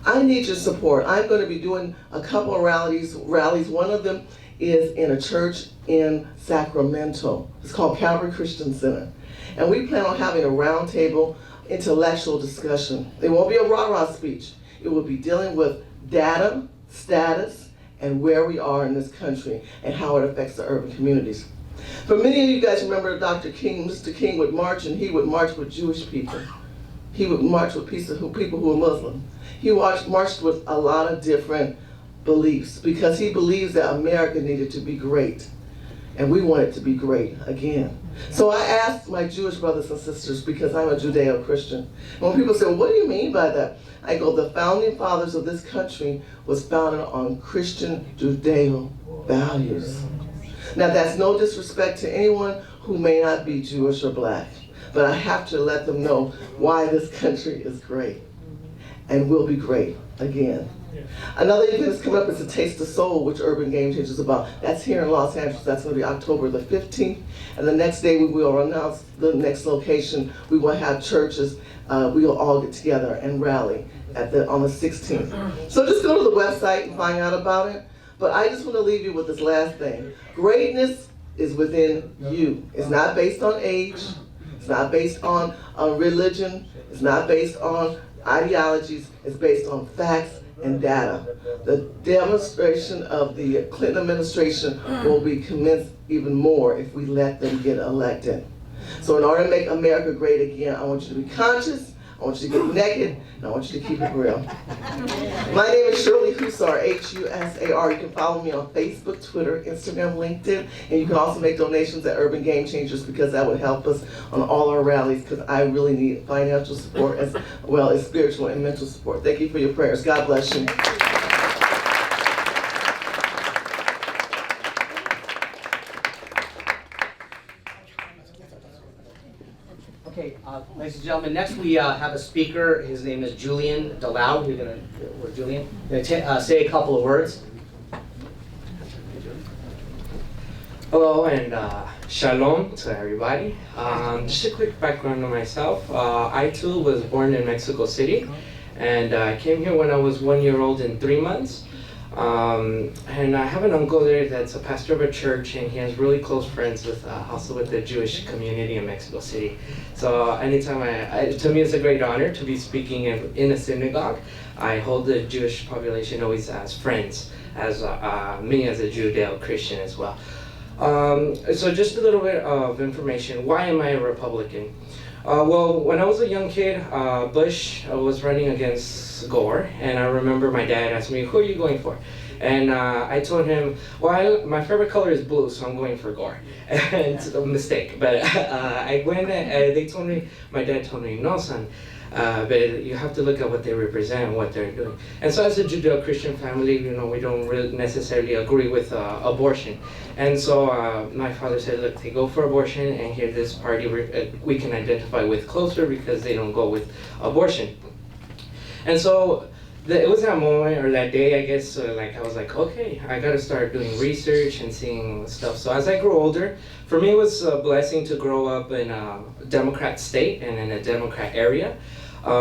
I need your support. I'm going to be doing a couple of rallies. One of them is in a church in Sacramento. It's called Calvary Christian Center. And we plan on having a roundtable intellectual discussion. It won't be a rah-rah speech. It will be dealing with data, status, and where we are in this country and how it affects the urban communities. For many of you guys remember Dr. King, Mr. King would march, and he would march with Jewish people. He would march with people who were Muslim. He marched with a lot of different beliefs because he believes that America needed to be great. And we want it to be great again. So I asked my Jewish brothers and sisters, because I'm a Judeo-Christian. And when people say, well, what do you mean by that? I go, the founding fathers of this country was founded on Christian Judeo values. Now that's no disrespect to anyone who may not be Jewish or black, but I have to let them know why this country is great and will be great again. Another event that's coming up is the Taste of Soul, which Urban Game Changers is about. That's here in Los Angeles. That's going to be October the 15th. And the next day we will announce the next location. We will have churches. We will all get together and rally on the 16th. So just go to the website and find out about it. But I just want to leave you with this last thing. Greatness is within you. It's not based on age. It's not based on religion. It's not based on ideologies. It's based on facts and data. The demonstration of the Clinton administration will be commenced even more if we let them get elected. So in order to make America great again, I want you to be conscious, I want you to get naked, and I want you to keep it real. My name is Shirley Hussar, H-U-S-A-R. You can follow me on Facebook, Twitter, Instagram, LinkedIn, and you can also make donations at Urban Game Changers because that would help us on all our rallies because I really need financial support as well as spiritual and mental support. Thank you for your prayers. God bless you. Okay, ladies and gentlemen, next we have a speaker. His name is Julian Delau. Julian gonna say a couple of words. Hello and shalom to everybody. Just a quick background on myself. I too was born in Mexico City, and I came here when I was 1 year old and 3 months. And I have an uncle there that's a pastor of a church, and he has really close friends with also with the Jewish community in Mexico City. So anytime to me it's a great honor to be speaking in a synagogue. I hold the Jewish population always as friends, as me as a Judeo-Christian as well. So just a little bit of information. Why am I a Republican? Well, when I was a young kid, Bush was running against Gore, and I remember my dad asked me, "Who are you going for?" And I told him, "Well, my favorite color is blue, so I'm going for Gore." And it's a mistake, but I went and they told me, my dad told me, "No, son, but you have to look at what they represent and what they're doing." And so as a Judeo-Christian family, you know, we don't really necessarily agree with abortion. And so my father said, "Look, they go for abortion, and here this party we can identify with closer because they don't go with abortion." And so it was that moment or that day, I guess, like I was like, okay, I got to start doing research and seeing stuff. So as I grew older, for me it was a blessing to grow up in a Democrat state and in a Democrat area.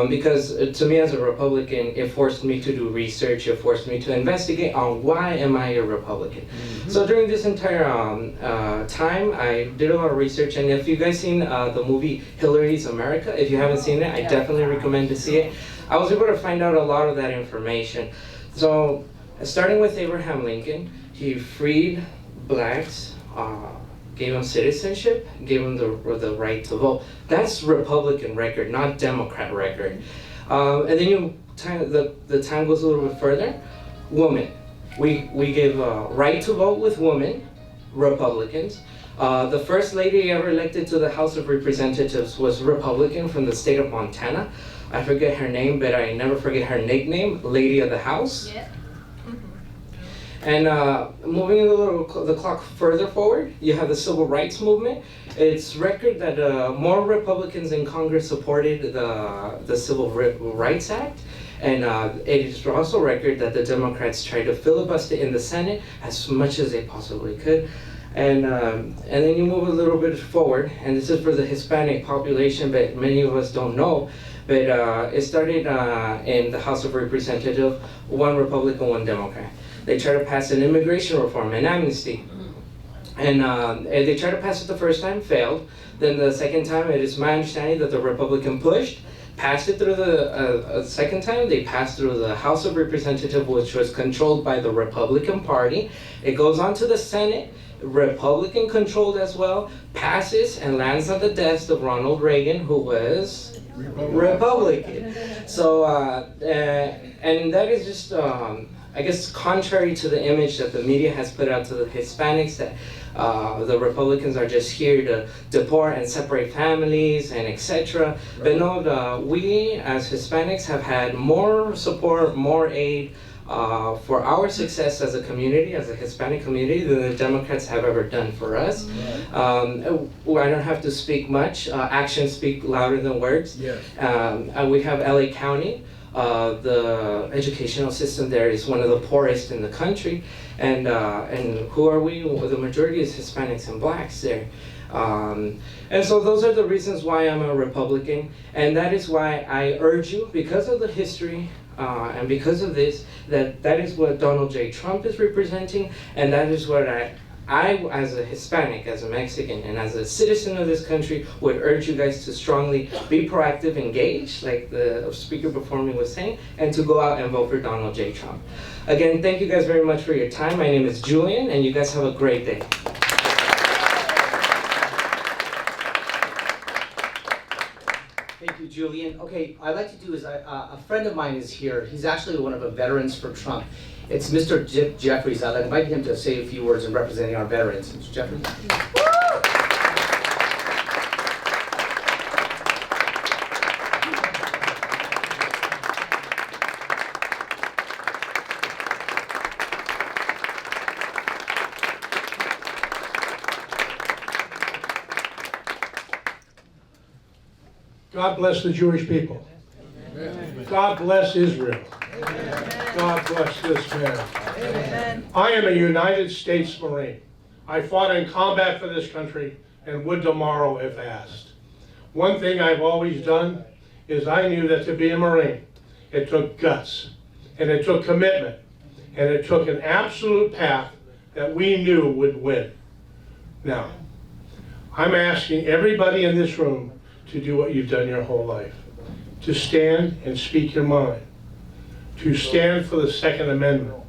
Because to me as a Republican, it forced me to do research, it forced me to investigate on why am I a Republican. Mm-hmm. So during this entire time, I did a lot of research, and if you guys seen the movie Hillary's America, if you haven't seen it, I definitely recommend to see it. I was able to find out a lot of that information. So starting with Abraham Lincoln, he freed blacks, gave them citizenship, gave them the right to vote. That's Republican record, not Democrat record. And then the time goes a little bit further. Women, we gave right to vote with women, Republicans. The first lady ever elected to the House of Representatives was Republican from the state of Montana. I forget her name, but I never forget her nickname, Lady of the House. Yeah. And moving the clock further forward, you have the Civil Rights Movement. It's record that more Republicans in Congress supported the Civil Rights Act, and it is also record that the Democrats tried to filibuster in the Senate as much as they possibly could. And then you move a little bit forward, and this is for the Hispanic population, but many of us don't know. But it started in the House of Representatives, one Republican, one Democrat. They tried to pass an immigration reform, an amnesty. And they tried to pass it the first time, failed. Then the second time, it is my understanding that the Republican pushed, passed it through the second time. They passed through the House of Representatives, which was controlled by the Republican Party. It goes on to the Senate, Republican controlled as well, passes and lands on the desk of Ronald Reagan, who was Republican. So, and that is just, I guess, contrary to the image that the media has put out to the Hispanics, that the Republicans are just here to deport and separate families and etc. But no, we as Hispanics have had more support, more aid for our success as a community, as a Hispanic community, than the Democrats have ever done for us. I don't have to speak much. Actions speak louder than words. Yes. We have LA County. The educational system there is one of the poorest in the country, and who are we? Well, the majority is Hispanics and blacks there. And so those are the reasons why I'm a Republican, and that is why I urge you, because of the history and because of this, that is what Donald J. Trump is representing, and that is what I, as a Hispanic, as a Mexican, and as a citizen of this country, would urge you guys to strongly be proactive, engage, like the speaker before me was saying, and to go out and vote for Donald J. Trump. Again, thank you guys very much for your time. My name is Julian, and you guys have a great day. Thank you, Julian. Okay, I'd like to do is, a friend of mine is here. He's actually one of the veterans for Trump. It's Mr. Jeffries. I'd invite him to say a few words in representing our veterans. Mr. Jeffries. God bless the Jewish people. God bless Israel. God bless this man. I am a United States Marine. I fought in combat for this country and would tomorrow if asked. One thing I've always done is I knew that to be a Marine, it took guts, and it took commitment, and it took an absolute path that we knew would win. Now, I'm asking everybody in this room to do what you've done your whole life, to stand and speak your mind, to stand for the Second Amendment,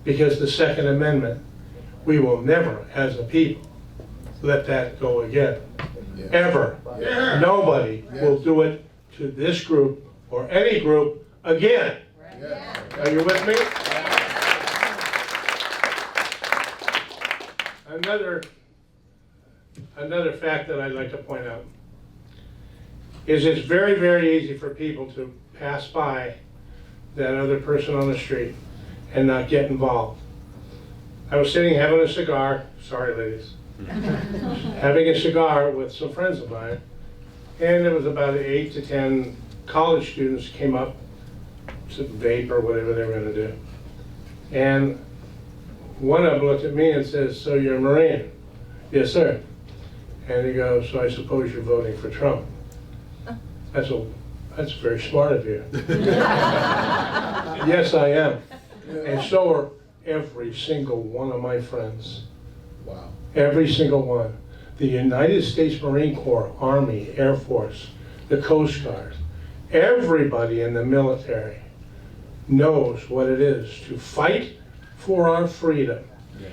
because the Second Amendment, we will never, as a people, let that go again. Ever. Nobody will do it to this group or any group again. Are you with me? Another fact that I'd like to point out is it's very, very easy for people to pass by that other person on the street and not get involved. I was sitting having a cigar, sorry ladies, having a cigar with some friends of mine, and there was about 8 to 10 college students came up to vape or whatever they were going to do. And one of them looked at me and says, "So you're a Marine?" "Yes, sir." And he goes, "So I suppose you're voting for Trump." That's very smart of you. Yes, I am. And so are every single one of my friends. Wow. Every single one. The United States Marine Corps, Army, Air Force, the Coast Guard, everybody in the military knows what it is to fight for our freedom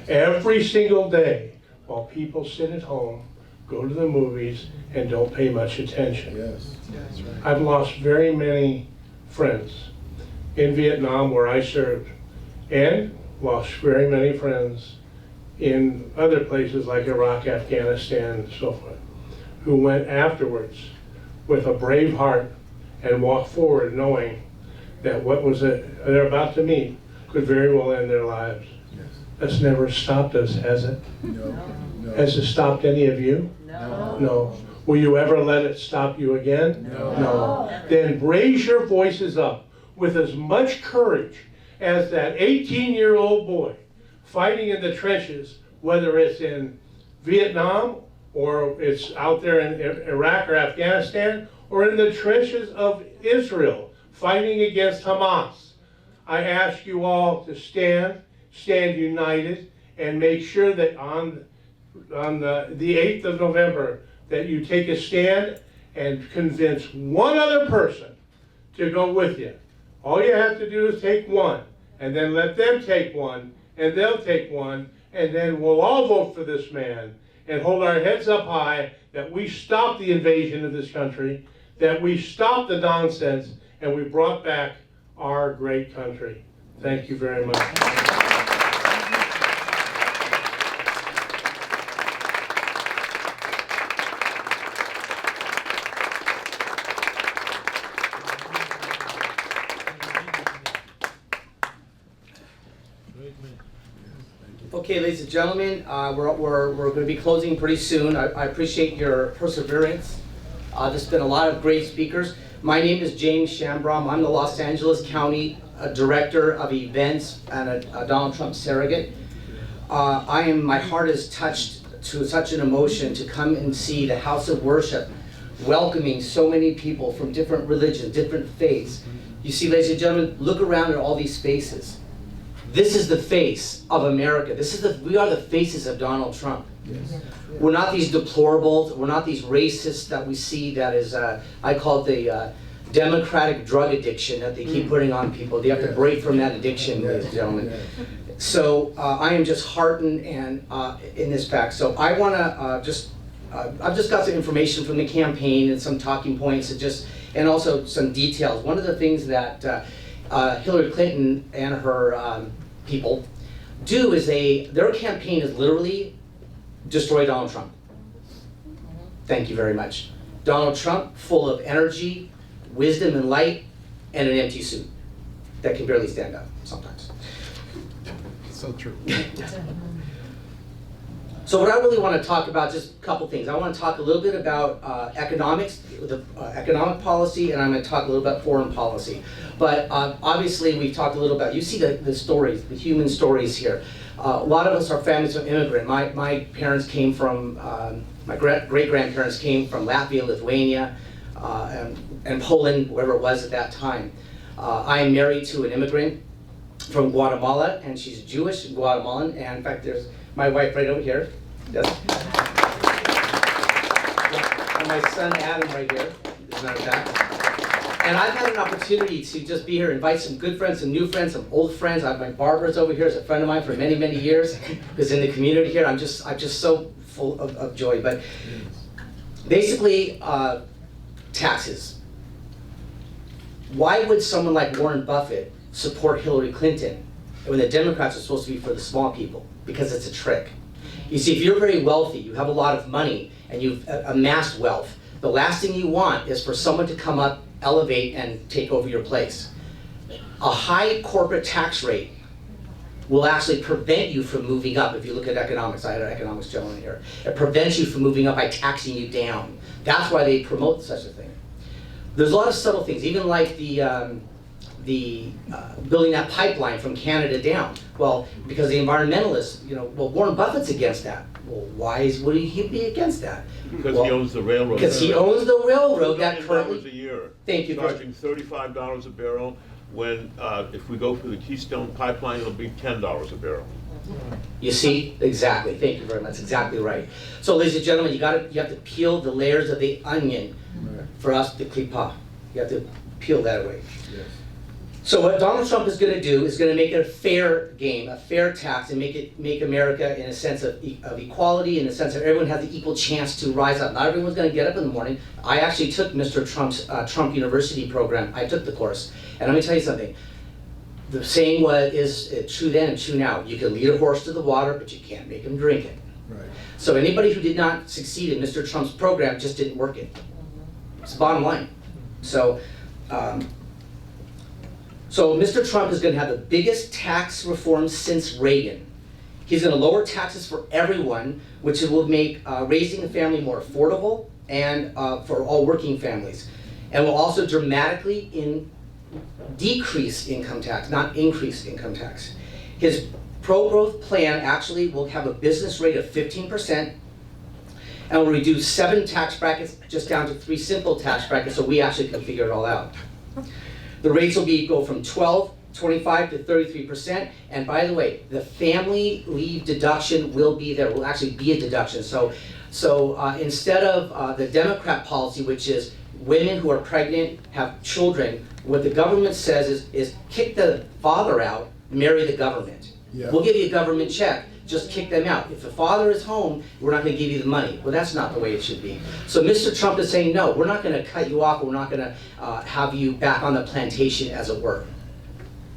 every single day while people sit at home, go to the movies, and don't pay much attention. Yes, that's right. I've lost very many friends in Vietnam where I served, and lost very many friends in other places like Iraq, Afghanistan, and so forth, who went afterwards with a brave heart and walked forward knowing that what was they're about to meet could very well end their lives. Yes. That's never stopped us, has it? No. No. Has it stopped any of you? No. No. Will you ever let it stop you again? No. No. Then raise your voices up with as much courage as that 18-year-old boy fighting in the trenches, whether it's in Vietnam or it's out there in Iraq or Afghanistan, or in the trenches of Israel fighting against Hamas. I ask you all to stand united, and make sure that on the 8th of November that you take a stand and convince one other person to go with you. All you have to do is take one, and then let them take one, and they'll take one, and then we'll all vote for this man and hold our heads up high that we stopped the invasion of this country, that we stopped the nonsense, and we brought back our great country. Thank you very much. Okay, ladies and gentlemen, we're going to be closing pretty soon. I appreciate your perseverance. There's been a lot of great speakers. My name is James Shambrom. I'm the Los Angeles County Director of Events and a Donald Trump surrogate. My heart is touched to such an emotion to come and see the house of worship welcoming so many people from different religions, different faiths. You see, ladies and gentlemen, look around at all these faces. This is the face of America. We are the faces of Donald Trump. We're not these deplorables. We're not these racists that we see that is, I call it the democratic drug addiction that they keep putting on people. They have to break from that addiction, ladies and gentlemen. So I am just heartened and in this fact. So I want to I've just got some information from the campaign and some talking points and also some details. One of the things that Hillary Clinton and her people do is their campaign is literally destroy Donald Trump. Thank you very much. Donald Trump, full of energy, wisdom and light, and an empty suit that can barely stand up sometimes. So true. So what I really want to talk about, just a couple things. I want to talk a little bit about economics, the economic policy, and I'm going to talk a little about foreign policy. But obviously we've talked a little about, you see the stories, the human stories here. A lot of us are families of immigrant. My parents came from, my great-grandparents came from Latvia, Lithuania, and Poland, wherever it was at that time. I am married to an immigrant from Guatemala, and she's Jewish, Guatemalan, and in fact there's my wife right over here. Yes. And my son Adam right here, as a matter of fact. And I've had an opportunity to just be here, invite some good friends, some new friends, some old friends. My barber's over here, is a friend of mine for many, many years, who's in the community here. I'm just so full of joy. But basically, taxes. Why would someone like Warren Buffett support Hillary Clinton when the Democrats are supposed to be for the small people? Because it's a trick. You see, if you're very wealthy, you have a lot of money, and you've amassed wealth, the last thing you want is for someone to come up, elevate, and take over your place. A high corporate tax rate will actually prevent you from moving up. If you look at economics, I had an economics gentleman here. It prevents you from moving up by taxing you down. That's why they promote such a thing. There's a lot of subtle things, even like the building that pipeline from Canada down. Well, because the environmentalists, well, Warren Buffett's against that. Well, would he be against that? Because he owns the railroad. Because he owns the railroad that $2 currently. million a year. Thank you. Charging $35 a barrel. When if we go through the Keystone Pipeline, it'll be $10 a barrel. You see, exactly. Thank you very much. Exactly right. So, ladies and gentlemen, you have to peel the layers of the onion for us to klipa. You have to peel that away. Yes. So what Donald Trump is going to do is going to make it a fair game, a fair tax, and make America in a sense of equality, in a sense that everyone has the equal chance to rise up. Not everyone's going to get up in the morning. I actually took Mr. Trump's Trump University program. I took the course, and let me tell you something. The saying is true then and true now. You can lead a horse to the water, but you can't make him drink it. Right. So anybody who did not succeed in Mr. Trump's program just didn't work it. It's the bottom line. So. So Mr. Trump is going to have the biggest tax reform since Reagan. He's going to lower taxes for everyone, which will make raising a family more affordable and for all working families. And will also dramatically decrease income tax, not increase income tax. His pro-growth plan actually will have a business rate of 15% and will reduce 7 tax brackets just down to 3 simple tax brackets so we actually can figure it all out. The rates will go from 12, 25 to 33%. And by the way, the family leave deduction will be there. Will actually be a deduction. So instead of the Democrat policy, which is women who are pregnant, have children, what the government says is kick the father out, marry the government. Yeah. We'll give you a government check. Just kick them out. If the father is home, we're not going to give you the money. Well, that's not the way it should be. So Mr. Trump is saying, no, we're not going to cut you off. We're not going to have you back on the plantation, as it were.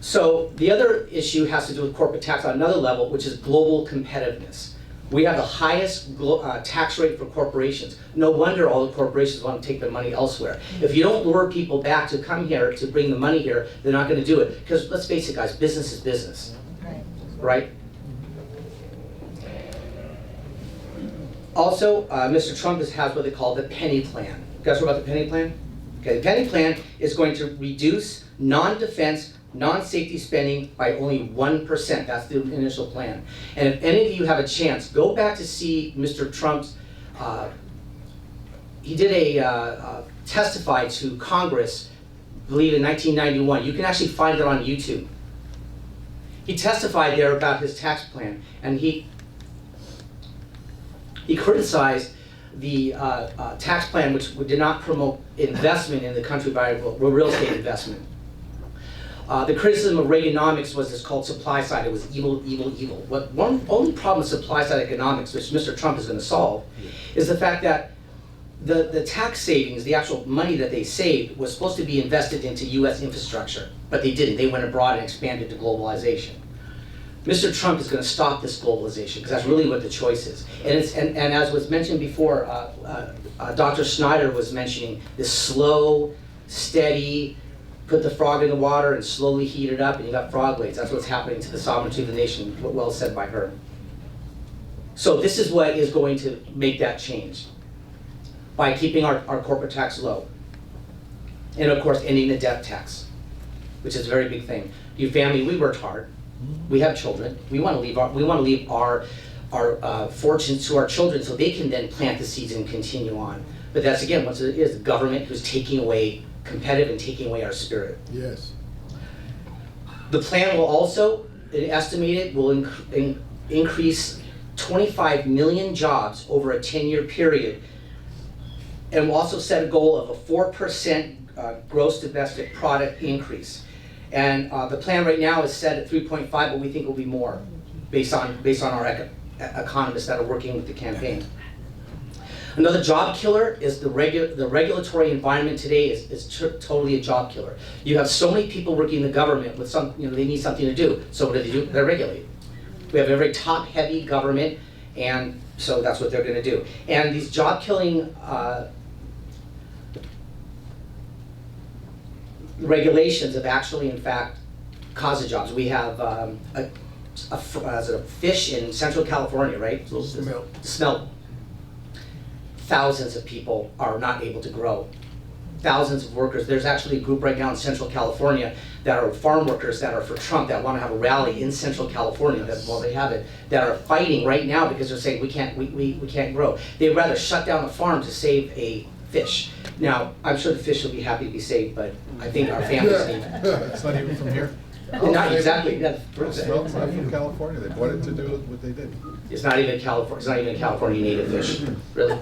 So the other issue has to do with corporate tax on another level, which is global competitiveness. We have the highest tax rate for corporations. No wonder all the corporations want to take their money elsewhere. If you don't lure people back to come here, to bring the money here, they're not going to do it. Because let's face it, guys, business is business. Right? Also, Mr. Trump has what they call the penny plan. You guys know about the penny plan? Okay, the penny plan is going to reduce non-defense, non-safety spending by only 1%. That's the initial plan. And if any of you have a chance, go back to see Mr. Trump's, he did testify to Congress, I believe in 1991. You can actually find it on YouTube. he testified there about his tax plan, and he criticized the tax plan, which did not promote investment in the country by real estate investment. The criticism of Reaganomics was this called supply side. It was evil, evil, evil. What only problem with supply side economics, which Mr. Trump is going to solve, is the fact that the tax savings, the actual money that they saved, was supposed to be invested into U.S. infrastructure, but they didn't. They went abroad and expanded to globalization. Mr. Trump is going to stop this globalization, because that's really what the choice is. And as was mentioned before, Dr. Snyder was mentioning this slow, steady, put the frog in the water and slowly heat it up and you got frog legs. That's what's happening to the sovereignty of the nation, well said by her. So this is what is going to make that change, by keeping our corporate tax low. And of course, ending the death tax, which is a very big thing. You family, we worked hard. We have children. We want to leave our fortunes to our children so they can then plant the seeds and continue on. But that's again what it is: the government who's taking away competitive and taking away our spirit. Yes. The plan will also, estimated, will increase 25 million jobs over a 10-year period, and will also set a goal of a 4% gross domestic product increase. And the plan right now is set at 3.5, but we think it will be more, based on our economists that are working with the campaign. Another job killer is the regulatory environment today is totally a job killer. You have so many people working in the government with they need something to do. So what do? They're regulated. We have a very top-heavy government, and so that's what they're going to do. And these job-killing regulations have actually, in fact, caused the jobs. We have a fish in Central California, right? Smelt. Thousands of people are not able to grow. Thousands of workers. There's actually a group right now in Central California that are farm workers that are for Trump, that want to have a rally in Central California, they have it, that are fighting right now because they're saying we can't grow. They'd rather shut down the farm to save a fish. Now, I'm sure the fish will be happy to be saved, but I think our families need it. It's not even from here. Not exactly. It's not from California. They bought it to do what they did. It's not even California. It's not even a California native fish, really.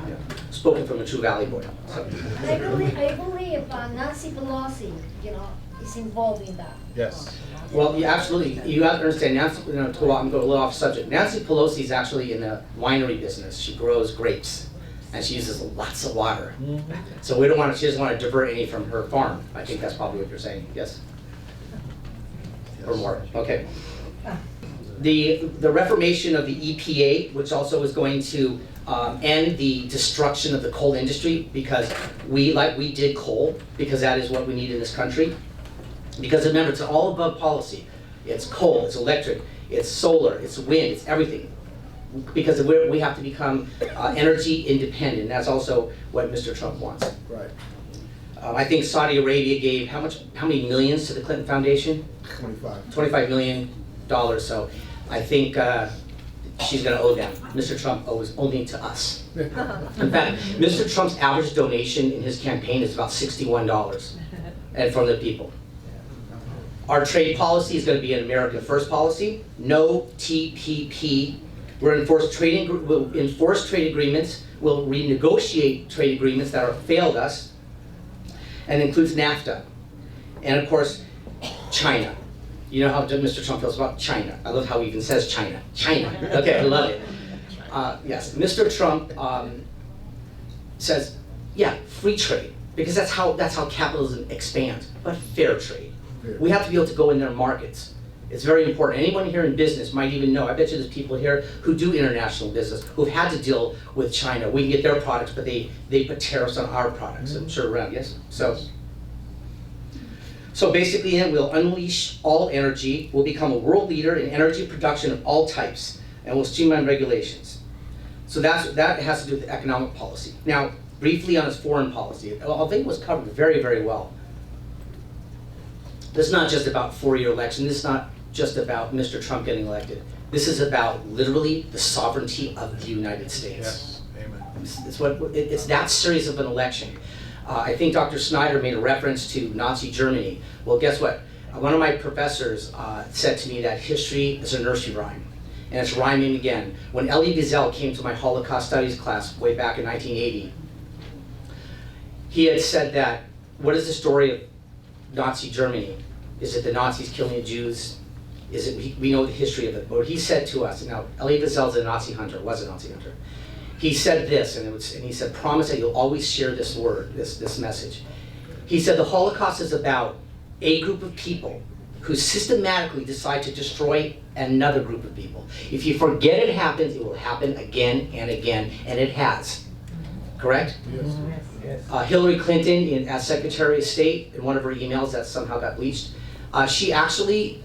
Yeah. Spoken from a true Valley boy. So. I believe Nancy Pelosi, is involved in that. Yes. Well, absolutely. You have to understand, Nancy, I'm going a little off subject. Nancy Pelosi is actually in the winery business. She grows grapes, and she uses lots of water. So she doesn't want to divert any from her farm. I think that's probably what you're saying. Yes? Or more. Okay. The reformation of the EPA, which also is going to end the destruction of the coal industry, because we did coal, because that is what we need in this country. Because remember, it's all above policy. It's coal, it's electric, it's solar, it's wind, it's everything. Because we have to become energy independent. That's also what Mr. Trump wants. Right. I think Saudi Arabia gave how many millions to the Clinton Foundation? 25 million dollars. So I think she's going to owe them. Mr. Trump owes only to us. In fact, Mr. Trump's average donation in his campaign is about $61, and from the people. Our trade policy is going to be an America First policy. No TPP. We'll enforce trade agreements. We'll renegotiate trade agreements that have failed us, and includes NAFTA. And of course, China. You know how Mr. Trump feels about China. I love how he even says China. China. Okay, I love it. Yes, Mr. Trump says, yeah, free trade, because that's how capitalism expands. But fair trade. We have to be able to go in their markets. It's very important. Anyone here in business might even know. I bet you there's people here who do international business who've had to deal with China. We can get their products, but they put tariffs on our products. I'm sure around, yes? So basically, we'll unleash all energy. We'll become a world leader in energy production of all types, and we'll streamline regulations. So that has to do with economic policy. Now, briefly on his foreign policy, I think it was covered very, very well. This is not just about four-year election. This is not just about Mr. Trump getting elected. This is about literally the sovereignty of the United States. Yes. Amen. It's that serious of an election. I think Dr. Snyder made a reference to Nazi Germany. Well, guess what? one of my professors said to me that history is a nursery rhyme, and it's rhyming again. When Elie Wiesel came to my Holocaust Studies class way back in 1980, he had said that, what is the story of Nazi Germany? Is it the Nazis killing the Jews? Is it, we know the history of it. But what he said to us, now Elie Wiesel is a Nazi hunter, was a Nazi hunter. He said this, and he said, promise that you'll always share this word, this message. He said the Holocaust is about a group of people who systematically decide to destroy another group of people. If you forget it happens, it will happen again and again, and it has. Correct? Yes. Hillary Clinton, as Secretary of State, in one of her emails that somehow got bleached, she actually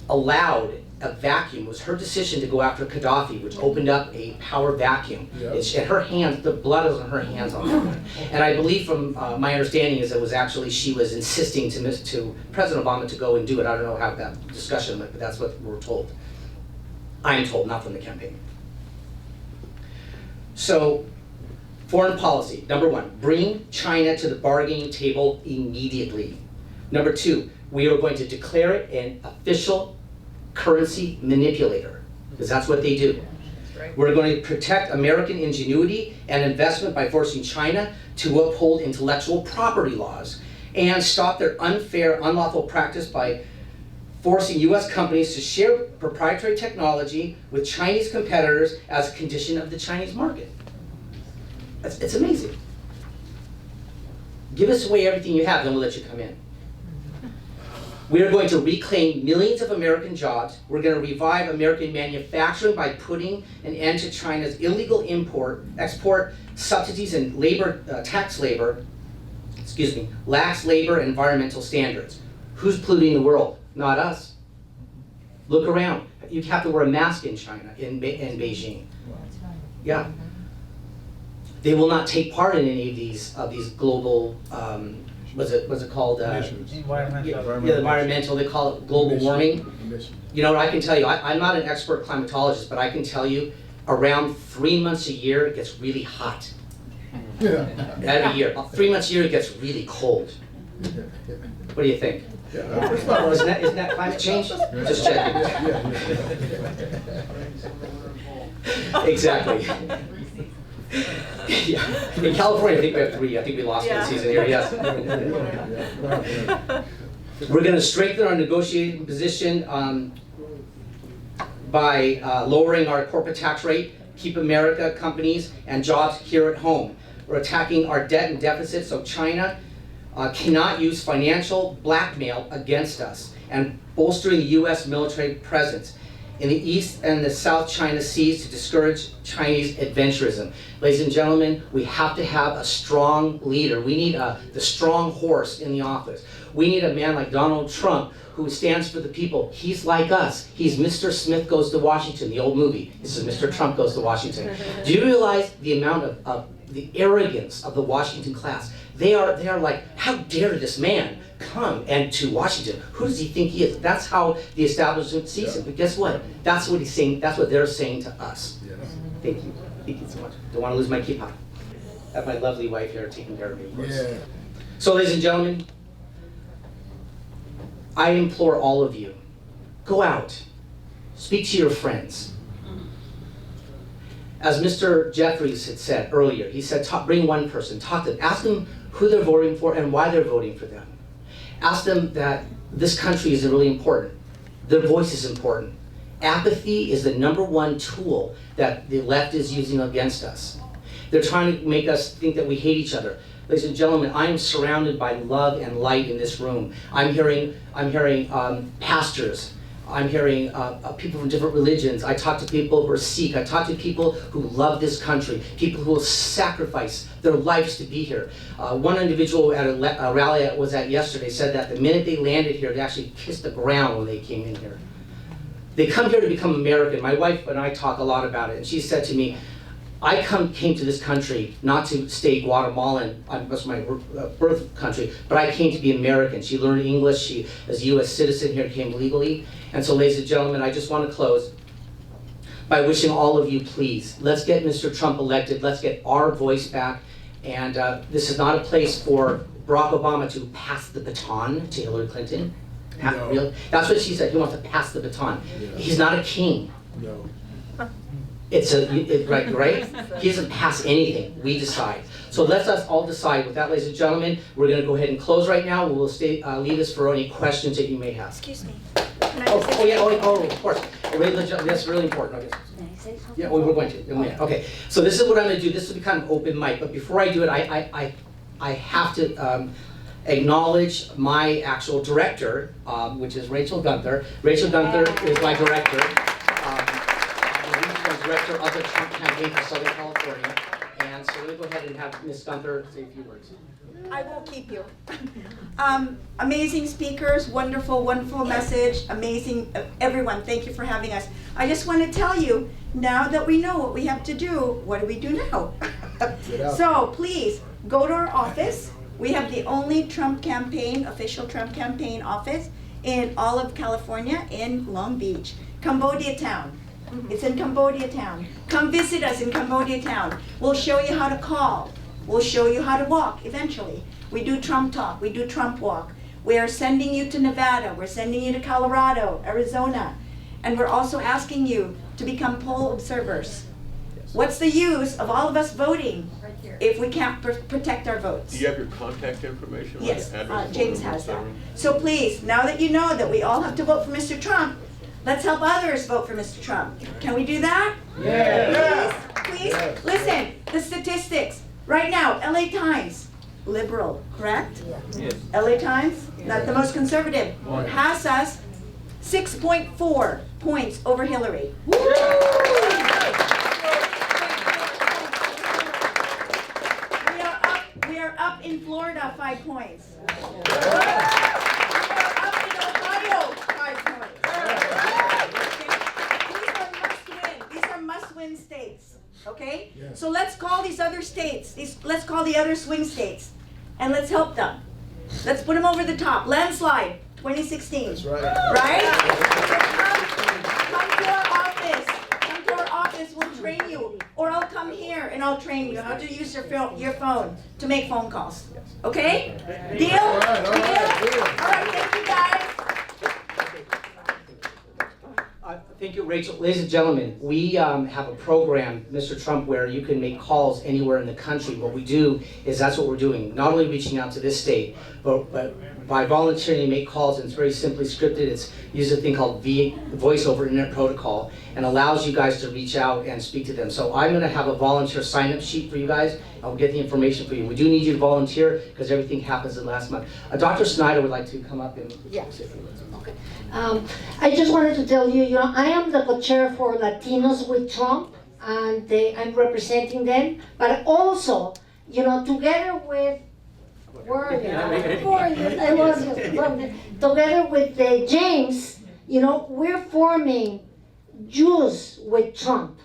allowed a vacuum. It was her decision to go after Gaddafi, which opened up a power vacuum. Yep. And her hands, the blood was on her hands on that one. And I believe from my understanding is it was actually she was insisting to President Obama to go and do it. I don't know how that discussion went, but that's what we're told. I'm told, not from the campaign. So, foreign policy. Number one, bring China to the bargaining table immediately. Number two, we are going to declare it an official currency manipulator, because that's what they do. Right. We're going to protect American ingenuity and investment by forcing China to uphold intellectual property laws and stop their unfair, unlawful practice by forcing US companies to share proprietary technology with Chinese competitors as a condition of the Chinese market. It's amazing. Give us away everything you have, then we'll let you come in. We are going to reclaim millions of American jobs. We're going to revive American manufacturing by putting an end to China's illegal export subsidies and lax labor and environmental standards. Who's polluting the world? Not us. Look around. You have to wear a mask in China, in Beijing. Yeah. They will not take part in any of these global, what's it called? Environmental, they call it global warming. You know what I can tell you, I'm not an expert climatologist, but I can tell you around 3 months a year it gets really hot. Every year. 3 months a year it gets really cold. What do you think? Isn't that climate change? Just checking. Exactly. Yeah. In California, I think we have 3. I think we lost one season here, yes. We're going to strengthen our negotiating position by lowering our corporate tax rate, keep America companies and jobs here at home. We're attacking our debt and deficit so China cannot use financial blackmail against us, and bolstering the U.S. military presence in the East and the South China Seas to discourage Chinese adventurism. Ladies and gentlemen, we have to have a strong leader. We need the strong horse in the office. We need a man like Donald Trump who stands for the people. He's like us. He's Mr. Smith Goes to Washington, the old movie. This is Mr. Trump Goes to Washington. Do you realize the amount of the arrogance of the Washington class? They are like, how dare this man come and to Washington? Who does he think he is? That's how the establishment sees him. But guess what? That's what he's saying. That's what they're saying to us. Yes. Thank you. Thank you so much. Don't want to lose my kippah. I have my lovely wife here taking care of me, of course. Yeah. So, ladies and gentlemen, I implore all of you, go out, speak to your friends. As Mr. Jeffries had said earlier, he said, bring one person, talk to them, ask them who they're voting for and why they're voting for them. Ask them that this country is really important. Their voice is important. Apathy is the #1 tool that the left is using against us. They're trying to make us think that we hate each other. Ladies and gentlemen, I am surrounded by love and light in this room. I'm hearing pastors. I'm hearing people from different religions. I talk to people who are Sikh. I talk to people who love this country, people who will sacrifice their lives to be here. One individual at a rally I was at yesterday said that the minute they landed here, they actually kissed the ground when they came in here. They come here to become American. My wife and I talk a lot about it, and she said to me, I came to this country not to stay Guatemalan, that's my birth country, but I came to be American. She learned English, she, as a US citizen here, came legally. And so, ladies and gentlemen, I just want to close by wishing all of you, please, let's get Mr. Trump elected, let's get our voice back. And this is not a place for Barack Obama to pass the baton to Hillary Clinton. No. Really? That's what she said. He wants to pass the baton. He's not a king. No. Right? He doesn't pass anything. We decide. So let's us all decide. With that, ladies and gentlemen, we're going to go ahead and close right now. We'll leave this for any questions that you may have. Excuse me. Of course. That's really important. Okay. Yeah, we're going to. Okay. So this is what I'm going to do. This will be kind of open mic. But before I do it, I have to acknowledge my actual director, which is Rachel Gunter. Rachel Gunter is my director. Director of the Trump campaign for Southern California. And so let me go ahead and have Ms. Gunter say a few words. I won't keep you. Amazing speakers, wonderful, wonderful message, amazing, everyone, thank you for having us. I just want to tell you, now that we know what we have to do, what do we do now? So please, go to our office. We have the only Trump campaign, official Trump campaign office in all of California in Long Beach, Cambodia Town. It's in Cambodia Town. Come visit us in Cambodia Town. We'll show you how to call. We'll show you how to walk eventually. We do Trump talk. We do Trump walk. We are sending you to Nevada. We're sending you to Colorado, Arizona. And we're also asking you to become poll observers. What's the use of all of us voting if we can't protect our votes? Do you have your contact information? Yes, James has that. So please, now that you know that we all have to vote for Mr. Trump, let's help others vote for Mr. Trump. Can we do that? Yes. Please? Yes. Listen, the statistics. Right now, LA Times, liberal, correct? Yes. LA Times, not the most conservative, has us 6.4 points over Hillary. We are up in Florida 5 points. States, okay? Yes. So let's call these other states, let's call the other swing states, and let's help them. Let's put them over the top. Landslide, 2016. That's right. Right? Come to our office. Come to our office, we'll train you. Or I'll come here and I'll train you how to use your phone to make phone calls. Okay? Deal? All right. All right, thank you guys. Thank you, Rachel. Ladies and gentlemen, we have a program, Mr. Trump, where you can make calls anywhere in the country. What we do is that's what we're doing. Not only reaching out to this state, but by volunteering to make calls, and it's very simply scripted. It's uses a thing called Voice over Internet Protocol, and allows you guys to reach out and speak to them. So I'm going to have a volunteer sign-up sheet for you guys. I'll get the information for you. We do need you to volunteer because everything happens in the last month. Dr. Snyder would like to come up and say a few words. Okay. I just wanted to tell you, I am the co-chair for Latinos with Trump, and I'm representing them, but also, together with, together with James, we're forming Jews with Trump.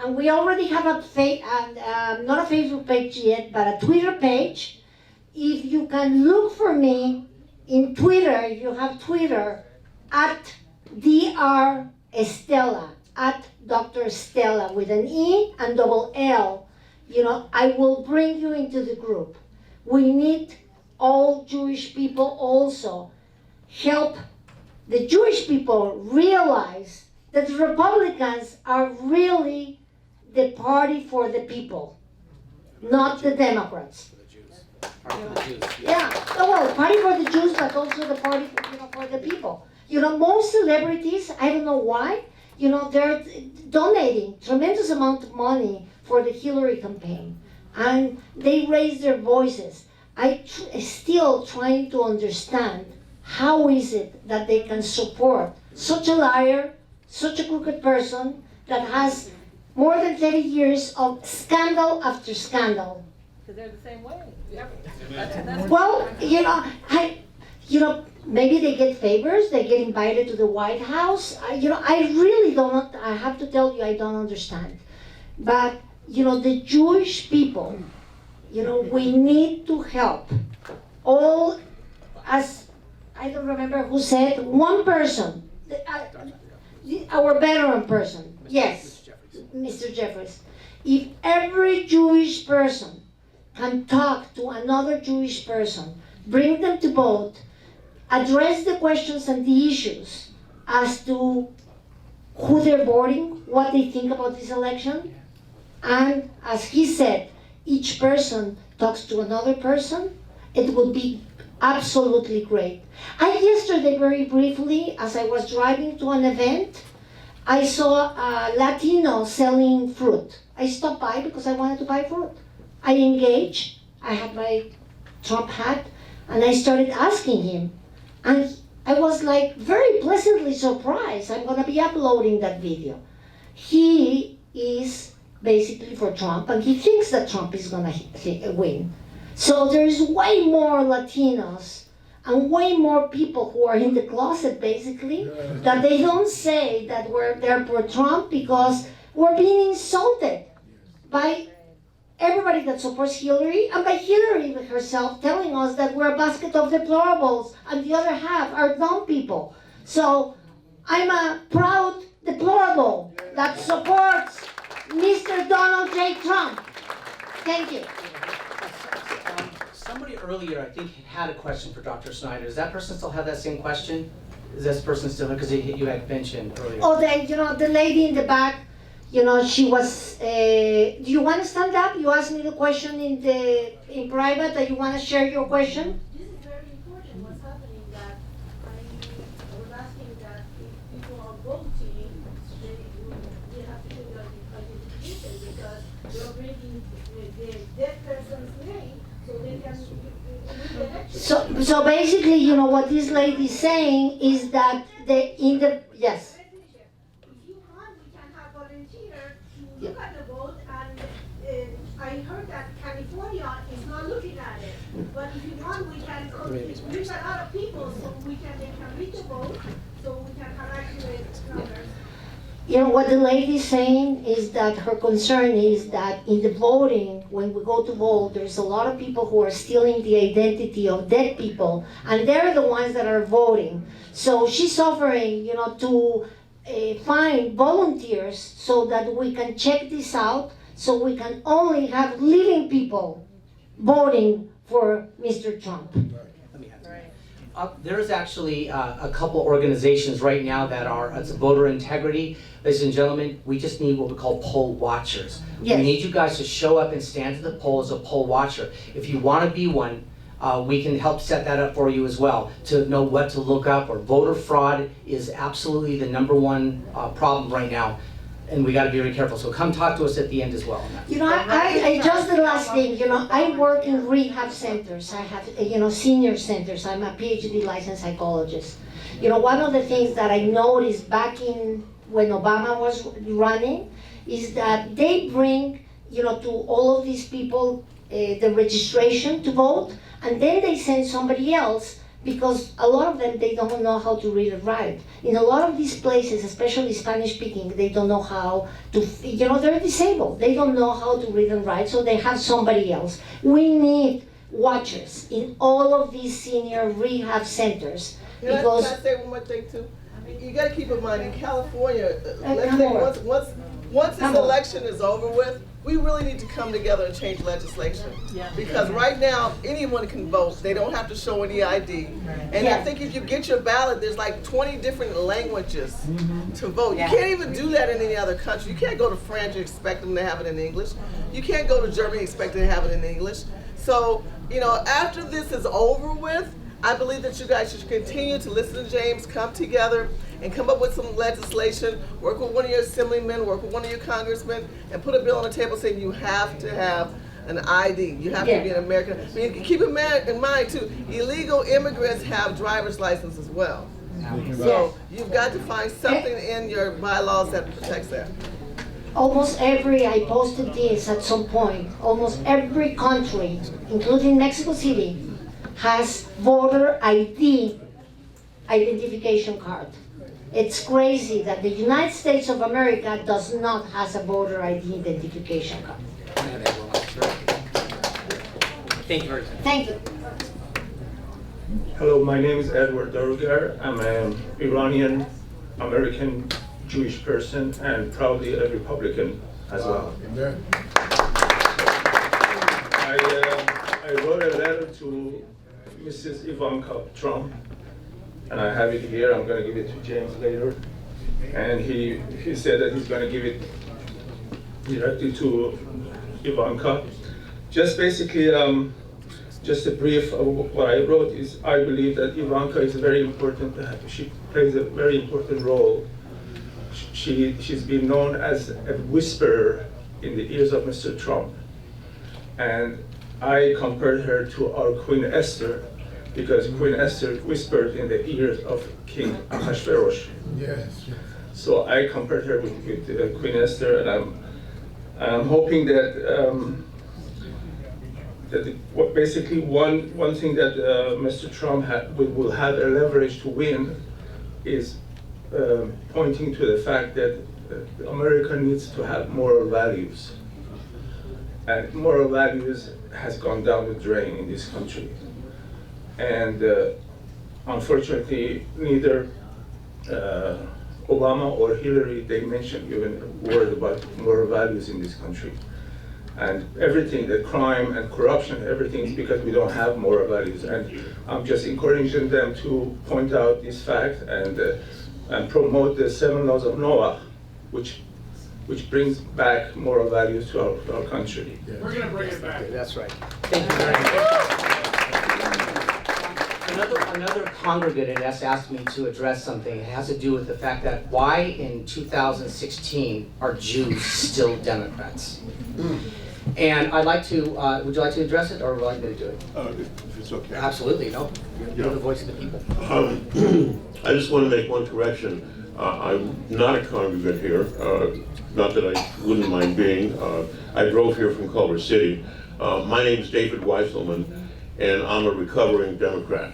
And we already have not a Facebook page yet, but a Twitter page. If you can look for me in Twitter, if you have Twitter, at Dr. Estella, at Dr. Estella with an E and double L, I will bring you into the group. We need all Jewish people also help the Jewish people realize that the Republicans are really the party for the people, not the Democrats. Yeah, well, party for the Jews, but also the party for the people. Most celebrities, I don't know why, they're donating tremendous amount of money for the Hillary campaign, and they raise their voices. I still trying to understand how is it that they can support such a liar, such a crooked person that has more than 30 years of scandal after scandal. Because they're the same way. Well, maybe they get favors, they get invited to the White House. I really don't, I have to tell you, I don't understand. But, the Jewish people, we need to help. All, as, I don't remember who said, one person, our veteran person, yes, Mr. Jeffries. If every Jewish person can talk to another Jewish person, bring them to vote, address the questions and the issues as to who they're voting, what they think about this election, and as he said, each person talks to another person, it would be absolutely great. Yesterday, very briefly, as I was driving to an event, I saw a Latino selling fruit. I stopped by because I wanted to buy fruit. I engaged, I had my Trump hat, and I started asking him. And I was like very pleasantly surprised. I'm gonna be uploading that video. He is basically for Trump, and he thinks that Trump is gonna win. So there's way more Latinos and way more people who are in the closet, basically, that they don't say that they're for Trump because we're being insulted by everybody that supports Hillary, and by Hillary herself telling us that we're a basket of deplorables and the other half are dumb people. So I'm a proud deplorable that supports Mr. Donald J. Trump. Thank you. Somebody earlier, I think, had a question for Dr. Snyder. Does that person still have that same question? Is this person still, because you had mentioned earlier? Oh, the lady in the back, she was, do you want to stand up? You asked me the question in private, that you want to share your question? This is very important, what's happening, that I was asking that if people are voting, they have to do the identification because you're bringing the dead person's name so they can win the election. So basically, what this lady is saying is that yes. Look at the vote, and I heard that California is not looking at it. But if you want, we can reach a lot of people so they can read the vote, so we can have accurate numbers. What the lady is saying is that her concern is that in the voting, when we go to vote, there's a lot of people who are stealing the identity of dead people, and they're the ones that are voting. So she's offering, to find volunteers so that we can check this out, so we can only have living people voting for Mr. Trump. There is actually a couple organizations right now that are, it's voter integrity. Ladies and gentlemen, we just need what we call poll watchers. Yes. We need you guys to show up and stand to the poll as a poll watcher. If you want to be one, we can help set that up for you as well, to know what to look up. Or voter fraud is absolutely the #1 problem right now, and we got to be very careful. So come talk to us at the end as well. I just the last thing, I work in rehab centers. I have, senior centers. I'm a PhD licensed psychologist. One of the things that I noticed back when Obama was running is that they bring, to all of these people the registration to vote, and then they send somebody else, because a lot of them, they don't know how to read and write. In a lot of these places, especially Spanish speaking, they don't know how to, they're disabled. They don't know how to read and write, so they have somebody else. We need watchers in all of these senior rehab centers. Can I say one more thing too? You got to keep in mind, in California, let's say once this election is over with, we really need to come together and change legislation. Because right now, anyone can vote. They don't have to show any ID. And I think if you get your ballot, there's like 20 different languages to vote. You can't even do that in any other country. You can't go to France and expect them to have it in English. You can't go to Germany and expect them to have it in English. So, after this is over with, I believe that you guys should continue to listen to James, come together, and come up with some legislation, work with one of your assemblymen, work with one of your congressmen, and put a bill on the table saying you have to have an ID. You have to be an American. I mean, keep in mind too, illegal immigrants have driver's license as well. So you've got to find something in your bylaws that protects that. I posted this at some point, almost every country, including Mexico City, has voter ID identification card. It's crazy that the United States of America does not have a voter ID identification card. Thank you very much. Thank you. Hello, my name is Edward Darugar. I'm an Iranian American Jewish person and proudly a Republican as well. I wrote a letter to Mrs. Ivanka Trump and I have it here. I'm going to give it to James later. And he said that he's going to give it directly to Ivanka. Just basically, just a brief of what I wrote is I believe that Ivanka is very important. She plays a very important role. She's been known as a whisperer in the ears of Mr. Trump. And I compared her to our Queen Esther, because Queen Esther whispered in the ears of King Ahasuerus. Yes. So I compared her with Queen Esther, and I'm hoping that basically one thing that Mr. Trump will have a leverage to win is pointing to the fact that America needs to have moral values. And moral values has gone down the drain in this country. And unfortunately, neither Obama or Hillary, they mentioned even a word about moral values in this country. And everything, the crime and corruption, everything is because we don't have moral values. And I'm just encouraging them to point out this fact and promote the 7 laws of Noah, which brings back moral values to our country. We're going to bring it back. That's right. Thank you very much. Another congregant has asked me to address something. It has to do with the fact that why in 2016 are Jews still Democrats? And I'd like to, would you like to address it, or would you like me to do it? If it's okay. Absolutely, no. You're the voice of the people. I just want to make one correction. I'm not a congregant here, not that I wouldn't mind being. I drove here from Culver City. My name is David Weisselman, and I'm a recovering Democrat.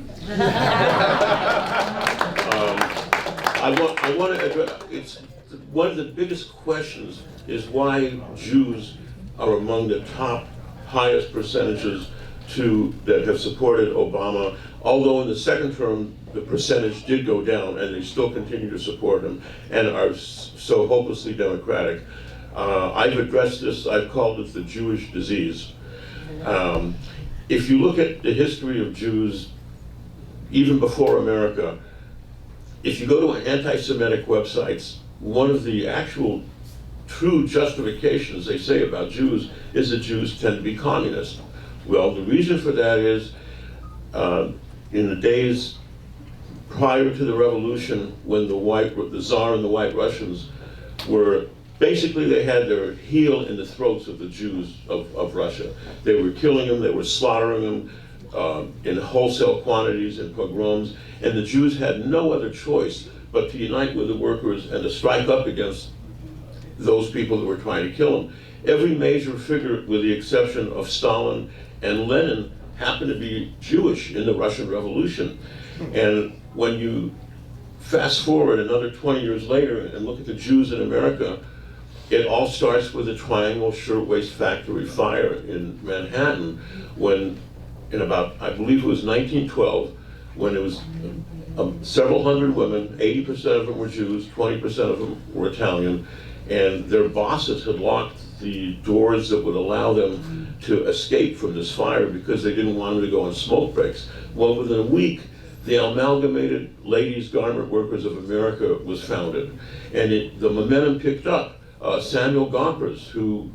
I want to address, it's one of the biggest questions is why Jews are among the top highest percentages that have supported Obama, although in the second term the percentage did go down and they still continue to support him and are so hopelessly democratic. I've addressed this, I've called it the Jewish disease. If you look at the history of Jews, even before America, if you go to anti-Semitic websites, one of the actual true justifications they say about Jews is that Jews tend to be communist. Well, the reason for that is in the days prior to the revolution, when the Tsar and the White Russians were basically, they had their heel in the throats of the Jews of Russia. They were killing them, they were slaughtering them in wholesale quantities and pogroms, and the Jews had no other choice but to unite with the workers and to strike up against those people that were trying to kill them. Every major figure, with the exception of Stalin and Lenin, happened to be Jewish in the Russian Revolution. And when you fast forward another 20 years later and look at the Jews in America, it all starts with the Triangle Shirtwaist Factory fire in Manhattan, when in about, I believe it was 1912, when it was several hundred women, 80% of them were Jews, 20% of them were Italian, and their bosses had locked the doors that would allow them to escape from this fire because they didn't want them to go on smoke breaks. Well, within a week, the Amalgamated Ladies Garment Workers of America was founded, and the momentum picked up. Samuel Gompers, who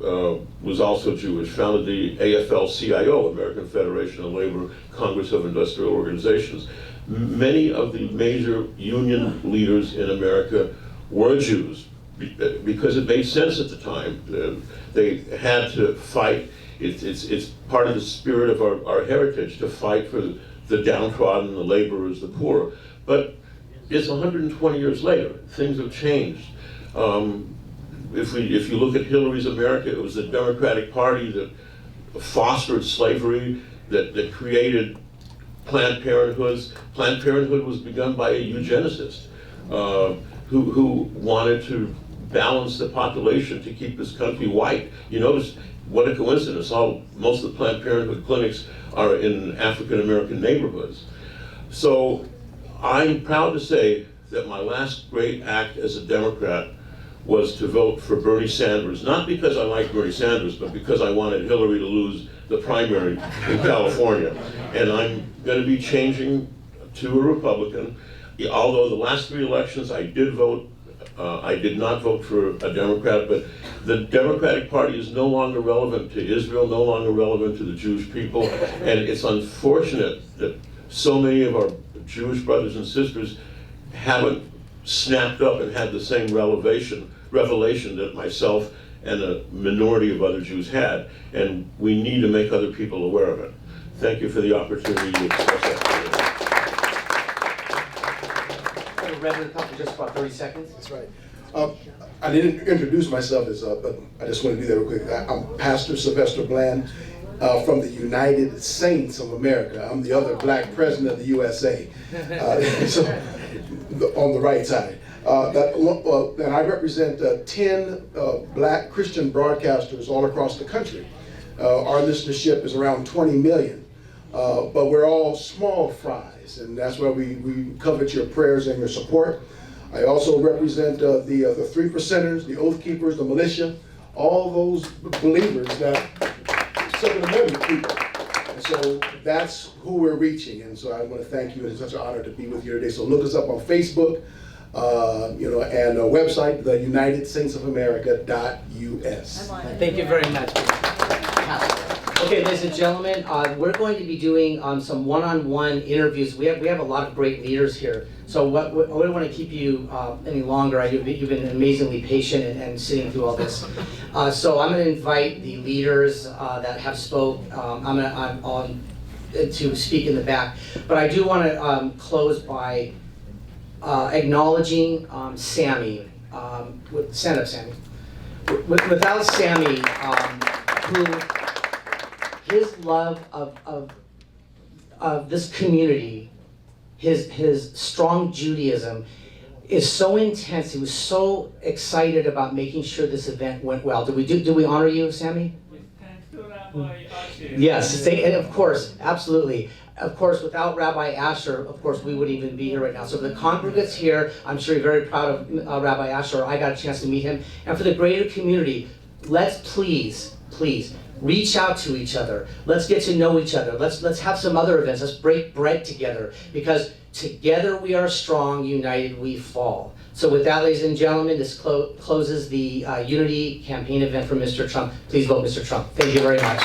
was also Jewish, founded the AFL-CIO, American Federation of Labor Congress of Industrial Organizations. Many of the major union leaders in America were Jews because it made sense at the time. They had to fight. It's part of the spirit of our heritage to fight for the downtrodden, the laborers, the poor. But it's 120 years later. Things have changed. If you look at Hillary's America, it was the Democratic Party that fostered slavery, that created Planned Parenthoods. Planned Parenthood was begun by a eugenicist who wanted to balance the population to keep this country white. You notice, what a coincidence, most of the Planned Parenthood clinics are in African American neighborhoods. So I'm proud to say that my last great act as a Democrat was to vote for Bernie Sanders, not because I like Bernie Sanders, but because I wanted Hillary to lose the primary in California. And I'm going to be changing to a Republican. although the last 3 elections I did vote, I did not vote for a Democrat, but the Democratic Party is no longer relevant to Israel, no longer relevant to the Jewish people, and it's unfortunate that so many of our Jewish brothers and sisters haven't snapped up and had the same revelation that myself and a minority of other Jews had, and we need to make other people aware of it. Thank you for the opportunity to express that. Reverend, for just about 30 seconds. That's right. I didn't introduce myself as, but I just want to do that real quick. I'm Pastor Sylvester Bland from the United Saints of America. I'm the other black president of the USA, so on the right side. And I represent 10 black Christian broadcasters all across the country. Our listenership is around 20 million, but we're all small fries, and that's why we covet your prayers and your support. I also represent the 3%ers, the Oath Keepers, the militia, all those believers that Second Amendment people. And so that's who we're reaching, and so I want to thank you, and it's such an honor to be with you today. So look us up on Facebook, and a website, the UnitedSaintsOfAmerica.us. Thank you very much. Okay, ladies and gentlemen, we're going to be doing some one-on-one interviews. We have a lot of great leaders here. So I don't want to keep you any longer. You've been amazingly patient and sitting through all this. So I'm going to invite the leaders that have spoke. I'm on to speak in the back. But I do want to close by acknowledging Sami. Stand up, Sami. Without Sami, who his love of this community, his strong Judaism is so intense. He was so excited about making sure this event went well. Do we honor you, Sami? Yes, and of course, absolutely. Of course, without Rabbi Asher, of course, we wouldn't even be here right now. So for the congregates here, I'm sure you're very proud of Rabbi Asher. I got a chance to meet him. And for the greater community, let's please reach out to each other. Let's get to know each other. Let's have some other events. Let's break bread together, because together we are strong, united we fall. So with that, ladies and gentlemen, this closes the Unity campaign event for Mr. Trump. Please vote Mr. Trump. Thank you very much.